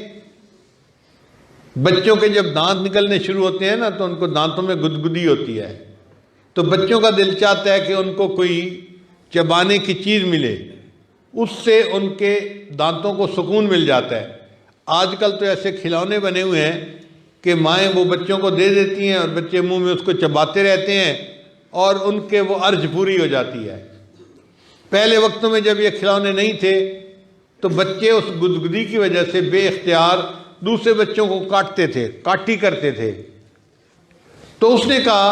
بچوں کے جب دانت نکلنے شروع ہوتے ہیں نا تو ان کو دانتوں میں گدگدی ہوتی ہے، تو بچوں کا دل چاہتا ہے کہ ان کو کوئی چبانے کی چیز ملے، اس سے ان کے دانتوں کو سکون مل جاتا ہے۔ آج کل تو ایسے کھلونے بنے ہوئے ہیں کہ مائیں وہ بچوں کو دے دیتی ہیں اور بچے منہ میں اس کو چباتے رہتے ہیں اور ان کے وہ ارج پوری ہو جاتی ہے۔ پہلے وقتوں میں جب یہ کھلونے نہیں تھے تو بچے اس گدگدی کی وجہ سے بے اختیار دوسرے بچوں کو کاٹتے تھے، کاٹی کرتے تھے۔ تو اس نے کہا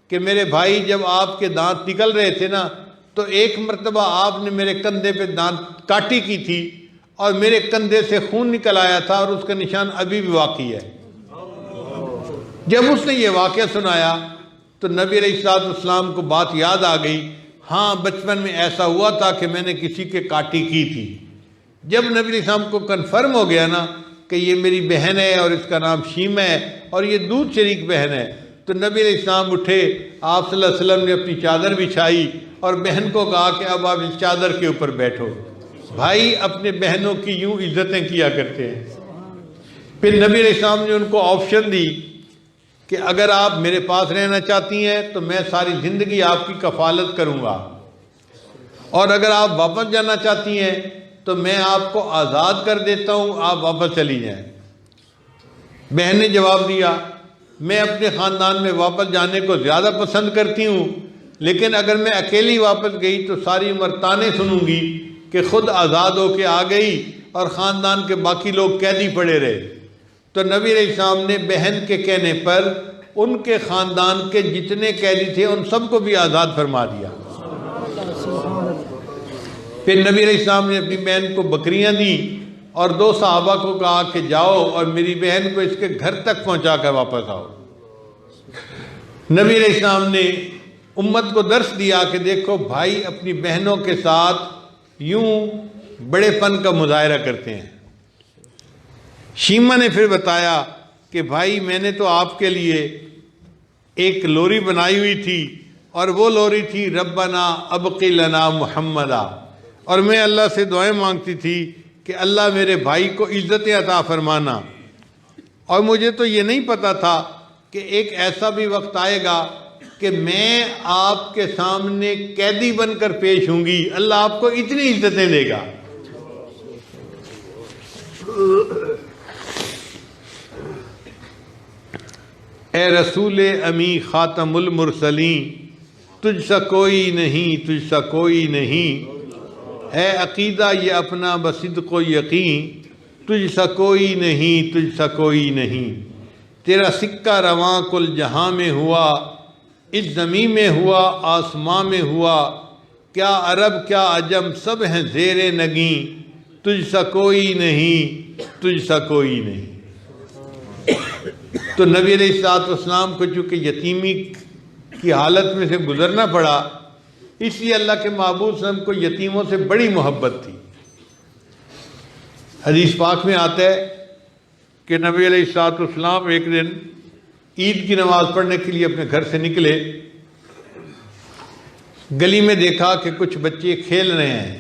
کہ میرے بھائی جب آپ کے دانت نکل رہے تھے نا تو ایک مرتبہ آپ نے میرے کندھے پہ دانت کاٹی کی تھی اور میرے کندھے سے خون نکل آیا تھا اور اس کا نشان ابھی بھی باقی ہے۔ جب اس نے یہ واقعہ سنایا تو نبی علیہ السلام کو بات یاد آ گئی، ہاں بچپن میں ایسا ہوا تھا کہ میں نے کسی کے کاٹی کی تھی۔ جب نبی علیہ السلام کو کنفرم ہو گیا نا کہ یہ میری بہن ہے اور اس کا نام شیمہ ہے اور یہ دودھ شریک بہن ہے، تو نبی علیہ السلام اٹھے، آپ صلی اللہ علیہ وسلم نے اپنی چادر بچھائی اور بہن کو کہا کہ اب آپ اس چادر کے اوپر بیٹھو۔ بھائی اپنے بہنوں کی یوں عزتیں کیا کرتے ہیں۔ پھر نبی علیہ السلام نے ان کو آپشن دی کہ اگر آپ میرے پاس رہنا چاہتی ہیں تو میں ساری زندگی آپ کی کفالت کروں گا، اور اگر آپ واپس جانا چاہتی ہیں تو میں آپ کو آزاد کر دیتا ہوں، آپ واپس چلی جائیں۔ بہن نے جواب دیا، میں اپنے خاندان میں واپس جانے کو زیادہ پسند کرتی ہوں، لیکن اگر میں اکیلی واپس گئی تو ساری عمر تانے سنوں گی کہ خود آزاد ہو کے آ گئی اور خاندان کے باقی لوگ قیدی پڑے رہے۔ تو نبی علیہ السلام نے بہن کے کہنے پر ان کے خاندان کے جتنے قیدی تھے ان سب کو بھی آزاد فرما دیا۔ پھر نبی علیہ السلام نے اپنی بہن کو بکریاں دیں اور 2 صحابہ کو کہا کہ جاؤ اور میری بہن کو اس کے گھر تک پہنچا کر واپس آؤ۔ نبی علیہ السلام نے امت کو درس دیا کہ دیکھو بھائی اپنی بہنوں کے ساتھ یوں بڑے پن کا مظاہرہ کرتے ہیں۔ شیمہ نے پھر بتایا کہ بھائی میں نے تو آپ کے لیے ایک لوری بنائی ہوئی تھی اور وہ لوری تھی ربنا ابقی لنا محمدا، اور میں اللہ سے دعائیں مانگتی تھی کہ اللہ میرے بھائی کو عزت عطا فرمانا، اور مجھے تو یہ نہیں پتا تھا کہ ایک ایسا بھی وقت آئے گا کہ میں آپ کے سامنے قیدی بن کر پیش ہوں گی، اللہ آپ کو اتنی عزتیں دے گا۔ اے رسول امی خاتم المرسلین، تجھ سا کوئی نہیں، تجھ سا کوئی نہیں، ہے عقیدہ یہ اپنا بصدق و یقین، تجھ سا کوئی نہیں، تجھ سا کوئی نہیں، تیرا سکہ رواں کل جہاں میں ہوا، اس زمین میں ہوا آسماں میں ہوا، کیا عرب کیا عجم سب ہیں زیر نگیں، تجھ سا کوئی نہیں، تجھ سا کوئی نہیں۔ تو نبی علیہ السلام کو چونکہ یتیمی کی حالت میں سے گزرنا پڑا، اس لیے اللہ کے محبوب صلی اللہ علیہ وسلم کو یتیموں سے بڑی محبت تھی۔ حدیث پاک میں آتا ہے کہ نبی علیہ السلام ایک دن عید کی نماز پڑھنے کے لیے اپنے گھر سے نکلے، گلی میں دیکھا کہ کچھ بچے کھیل رہے ہیں،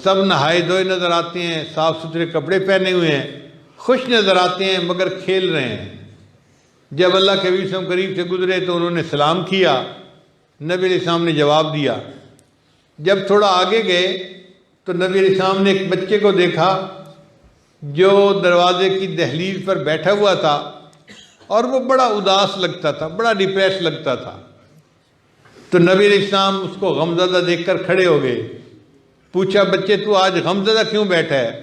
سب نہائے دھوئے نظر آتے ہیں، صاف ستھرے کپڑے پہنے ہوئے ہیں، خوش نظر آتے ہیں مگر کھیل رہے ہیں۔ جب اللہ کے نبی صلی اللہ علیہ وسلم قریب سے گزرے تو انہوں نے سلام کیا، نبی علیہ السلام نے جواب دیا۔ جب تھوڑا آگے گئے تو نبی علیہ السلام نے ایک بچے کو دیکھا جو دروازے کی دہلیز پر بیٹھا ہوا تھا اور وہ بڑا اداس لگتا تھا، بڑا ڈپریس لگتا تھا۔ تو نبی علیہ السلام اس کو غمزدہ دیکھ کر کھڑے ہو گئے، پوچھا بچے تو آج غمزدہ کیوں بیٹھا ہے؟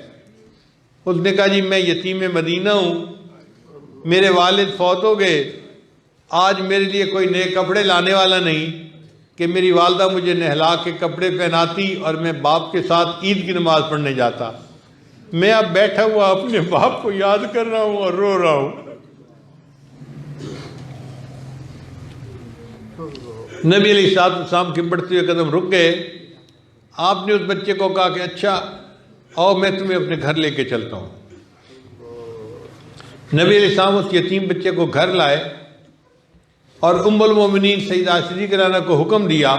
اس نے کہا جی میں یتیم مدینہ ہوں، میرے والد فوت ہو گئے، آج میرے لیے کوئی نئے کپڑے لانے والا نہیں کہ میری والدہ مجھے نہلا کے کپڑے پہناتی اور میں باپ کے ساتھ عید کی نماز پڑھنے جاتا، میں اب بیٹھا ہوا اپنے باپ کو یاد کر رہا ہوں اور رو رہا ہوں۔ نبی علیہ السلام کے بڑھتے ہوئے قدم رک گئے، آپ نے اس بچے کو کہا کہ اچھا آؤ میں تمہیں اپنے گھر لے کے چلتا ہوں۔ نبی علیہ السلام اس یتیم بچے کو گھر لائے اور ام المومنین سیدہ عائشہ صدیقہ رضی اللہ عنہا کو حکم دیا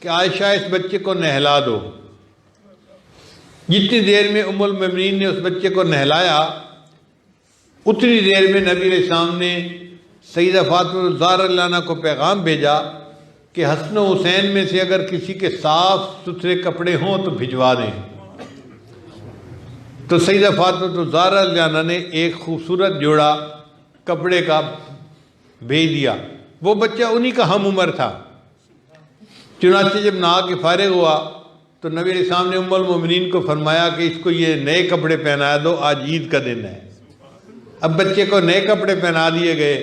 کہ عائشہ اس بچے کو نہلا دو۔ جتنی دیر میں ام المومنین نے اس بچے کو نہلایا، اتنی دیر میں نبی علیہ السلام نے سیدہ فاطمہ الزہرا رضی اللہ عنہا کو پیغام بھیجا کہ حسن و حسین میں سے اگر کسی کے صاف ستھرے کپڑے ہوں تو بھجوا دیں۔ تو سیدہ فاطمہ الزہرا رضی اللہ عنہا نے ایک خوبصورت جوڑا کپڑے کا بھیج دیا، وہ بچہ انہی کا ہم عمر تھا۔ چنانچہ جب نہا کے فارغ ہوا تو نبی علیہ السلام نے ام المومنین کو فرمایا کہ اس کو یہ نئے کپڑے پہنا دو، آج عید کا دن ہے۔ اب بچے کو نئے کپڑے پہنا دیے گئے،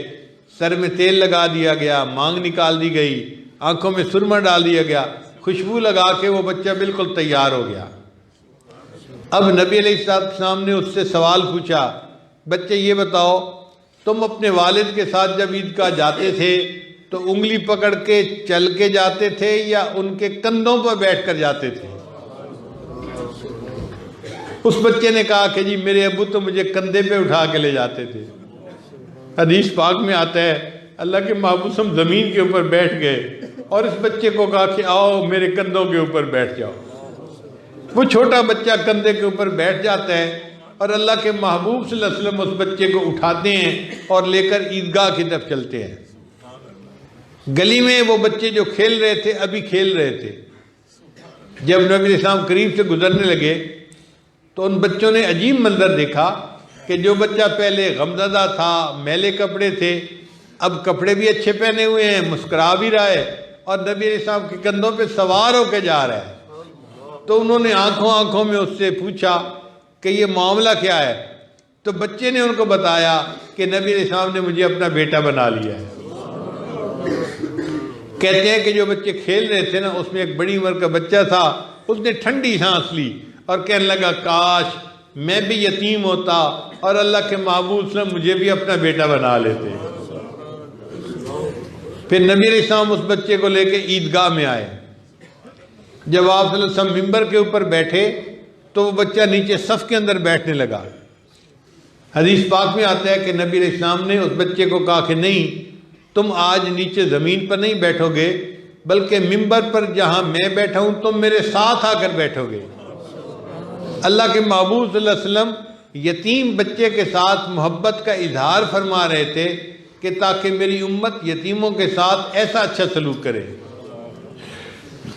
سر میں تیل لگا دیا گیا، مانگ نکال دی گئی، آنکھوں میں سرما ڈال دیا گیا، خوشبو لگا کے وہ بچہ بالکل تیار ہو گیا۔ اب نبی علیہ السلام نے اس سے سوال پوچھا، بچے یہ بتاؤ تم اپنے والد کے ساتھ جب عید کا جاتے تھے تو انگلی پکڑ کے چل کے جاتے تھے یا ان کے کندھوں پر بیٹھ کر جاتے تھے؟ اس بچے نے کہا کہ جی میرے ابو تو مجھے کندھے پہ اٹھا کے لے جاتے تھے۔ حدیث پاک میں آتا ہے اللہ کے محبوب ہم زمین کے اوپر بیٹھ گئے اور اس بچے کو کہا کہ آؤ میرے کندھوں کے اوپر بیٹھ جاؤ۔ وہ چھوٹا بچہ کندھے کے اوپر بیٹھ جاتا ہے اور اللہ کے محبوب صلی اللہ علیہ وسلم اس بچے کو اٹھاتے ہیں اور لے کر عیدگاہ کی طرف چلتے ہیں۔ گلی میں وہ بچے جو کھیل رہے تھے ابھی کھیل رہے تھے، جب نبی علیہ السلام قریب سے گزرنے لگے تو ان بچوں نے عجیب منظر دیکھا کہ جو بچہ پہلے غمزدہ تھا، میلے کپڑے تھے، اب کپڑے بھی اچھے پہنے ہوئے ہیں، مسکرا بھی رہا ہے اور نبی علیہ السلام کے کندھوں پہ سوار ہو کے جا رہا ہے۔ تو انہوں نے آنکھوں میں اس سے پوچھا کہ یہ معاملہ کیا ہے؟ تو بچے نے ان کو بتایا کہ نبی علیہ السلام نے مجھے اپنا بیٹا بنا لیا ہے۔ کہتے ہیں کہ جو بچے کھیل رہے تھے نا، اس میں ایک بڑی عمر کا بچہ تھا، اس نے ٹھنڈی سانس لی اور کہنے لگا کاش میں بھی یتیم ہوتا اور اللہ کے محبوب صلی اللہ علیہ وسلم مجھے بھی اپنا بیٹا بنا لیتے۔ پھر نبی علیہ السلام اس بچے کو لے کے عیدگاہ میں آئے۔ جب آپ صلی اللہ علیہ وسلم ممبر کے اوپر بیٹھے تو وہ بچہ نیچے صف کے اندر بیٹھنے لگا۔ حدیث پاک میں آتا ہے کہ نبی علیہ السلام نے اس بچے کو کہا کہ نہیں، تم آج نیچے زمین پر نہیں بیٹھو گے، بلکہ ممبر پر جہاں میں بیٹھا ہوں تم میرے ساتھ آ کر بیٹھو گے۔ اللہ کے محبوب صلی اللہ علیہ وسلم یتیم بچے کے ساتھ محبت کا اظہار فرما رہے تھے کہ تاکہ میری امت یتیموں کے ساتھ ایسا اچھا سلوک کرے۔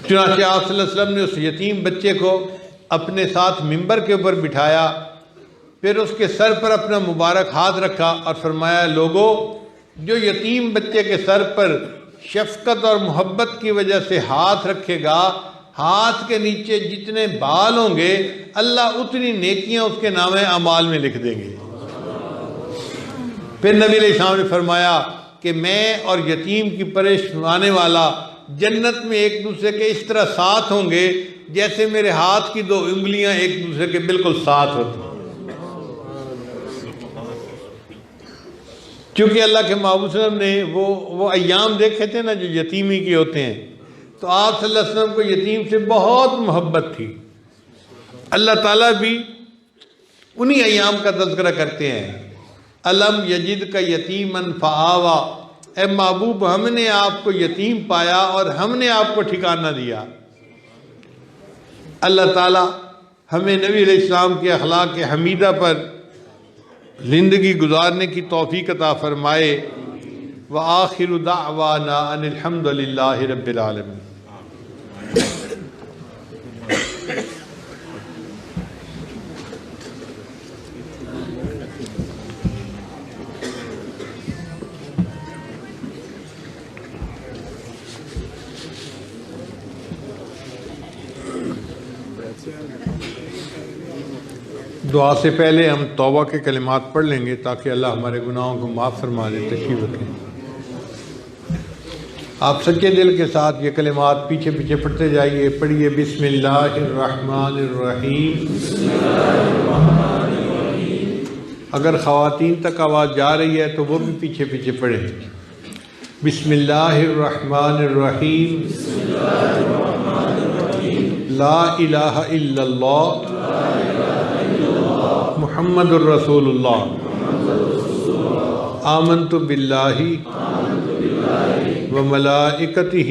چنانچہ آپ صلی اللہ علیہ وسلم نے اس یتیم بچے کو اپنے ساتھ ممبر کے اوپر بٹھایا، پھر اس کے سر پر اپنا مبارک ہاتھ رکھا اور فرمایا لوگو، جو یتیم بچے کے سر پر شفقت اور محبت کی وجہ سے ہاتھ رکھے گا، ہاتھ کے نیچے جتنے بال ہوں گے اللہ اتنی نیکیاں اس کے نام اعمال میں لکھ دیں گے۔ پھر نبی علیہ السلام نے فرمایا کہ میں اور یتیم کی پریشانی والا جنت میں ایک دوسرے کے اس طرح ساتھ ہوں گے جیسے میرے ہاتھ کی 2 انگلیاں ایک دوسرے کے بالکل ساتھ ہوتی ہیں۔ کیونکہ اللہ کے محبوب صلی اللہ علیہ وسلم نے وہ ایام دیکھے تھے نا جو یتیمی کے ہوتے ہیں، تو آپ صلی اللہ علیہ وسلم کو یتیم سے بہت محبت تھی۔ اللہ تعالیٰ بھی انہی ایام کا تذکرہ کرتے ہیں، الم یجد کا یتیمن فآوا، اے محبوب ہم نے آپ کو یتیم پایا اور ہم نے آپ کو ٹھکانہ دیا۔ اللہ تعالیٰ ہمیں نبی علیہ السلام کے اخلاق حمیدہ پر زندگی گزارنے کی توفیق عطا فرمائے۔ وآخر دعوانا ان الحمد للہ رب العالمین۔ دعا سے پہلے ہم توبہ کے کلمات پڑھ لیں گے تاکہ اللہ ہمارے گناہوں کو معاف فرما دے۔ تشریف رکھیں۔ آپ سچے دل کے ساتھ یہ کلمات پیچھے پیچھے پڑھتے جائیے۔ پڑھیے بسم اللہ الرحمن الرحیم۔ اگر خواتین تک آواز جا رہی ہے تو وہ بھی پیچھے پیچھے پڑھیں۔ بسم اللہ الرحمن الرحیم۔ لا الہ الا اللہ محمد الرسول اللہ۔ آمنت باللہ و ملائکتہ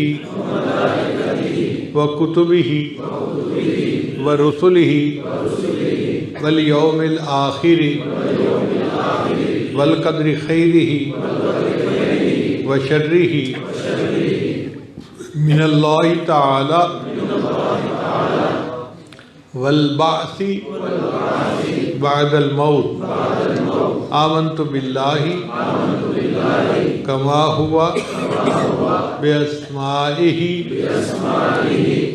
و کتبہ و رسلہ والیوم الآخر والقدر خیرہ و شرہ من اللہ تعالی والبعث بعد الموت۔ آمنت باللہ کما ہوا باسمائہ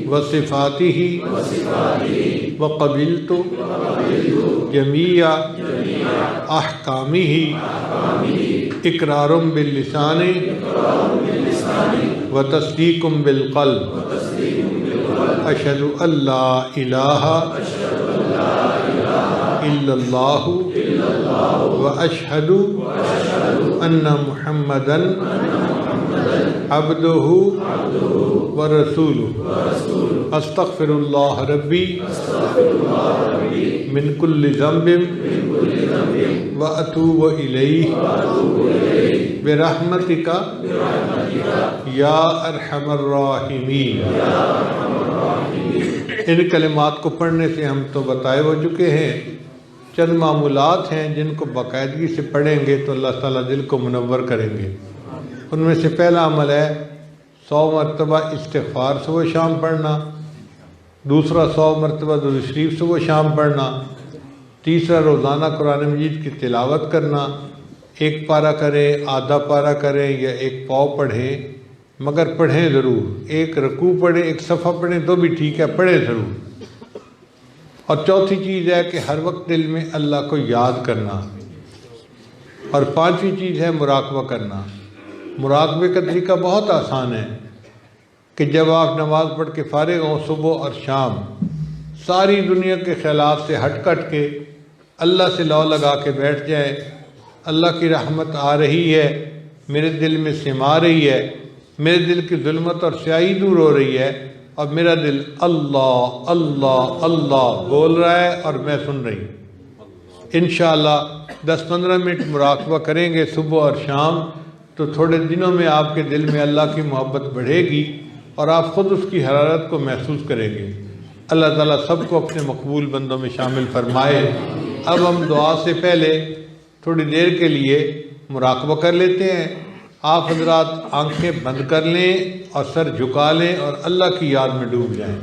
وصفاتہ وقبلت جمیع احکامہ اقرار باللسان وتصدیق بالقلب۔ اشہد ان لا الہ الا اللہ واشہد ان محمدًا عبدہ ورسولہ استغفر اللہ ربی من کل ذنب واتوب الیہ برحمتک یا ارحم الراحمین۔ ان کلمات کو پڑھنے سے ہم تو بتائے ہو چکے ہیں، چند معمولات ہیں جن کو باقاعدگی سے پڑھیں گے تو اللہ تعالیٰ دل کو منور کریں گے۔ ان میں سے پہلا عمل ہے 100 مرتبہ استغفار صبح شام پڑھنا، دوسرا 100 مرتبہ درود شریف صبح شام پڑھنا، تیسرا روزانہ قرآن مجید کی تلاوت کرنا، ایک پارہ کریں، آدھا پارہ کریں یا ایک پاؤ پڑھیں، مگر پڑھیں ضرور، ایک رکوع پڑھیں، ایک صفحہ پڑھیں تو بھی ٹھیک ہے، پڑھیں ضرور۔ اور چوتھی چیز ہے کہ ہر وقت دل میں اللہ کو یاد کرنا، اور پانچویں چیز ہے مراقبہ کرنا۔ مراقبے کا طریقہ بہت آسان ہے کہ جب آپ نماز پڑھ کے فارغ ہوں صبح اور شام، ساری دنیا کے خیالات سے ہٹ کٹ کے اللہ سے لو لگا کے بیٹھ جائیں، اللہ کی رحمت آ رہی ہے، میرے دل میں سما رہی ہے، میرے دل کی ظلمت اور سیاہی دور ہو رہی ہے، اور میرا دل اللہ اللہ اللہ بول رہا ہے اور میں سن رہی ہوں۔ انشاءاللہ 10-15 منٹ مراقبہ کریں گے صبح اور شام، تو تھوڑے دنوں میں آپ کے دل میں اللہ کی محبت بڑھے گی اور آپ خود اس کی حرارت کو محسوس کریں گے۔ اللہ تعالیٰ سب کو اپنے مقبول بندوں میں شامل فرمائے۔ اب ہم دعا سے پہلے تھوڑی دیر کے لیے مراقبہ کر لیتے ہیں۔ آپ حضرات آنکھیں بند کر لیں اور سر جھکا لیں اور اللہ کی یاد میں ڈوب جائیں۔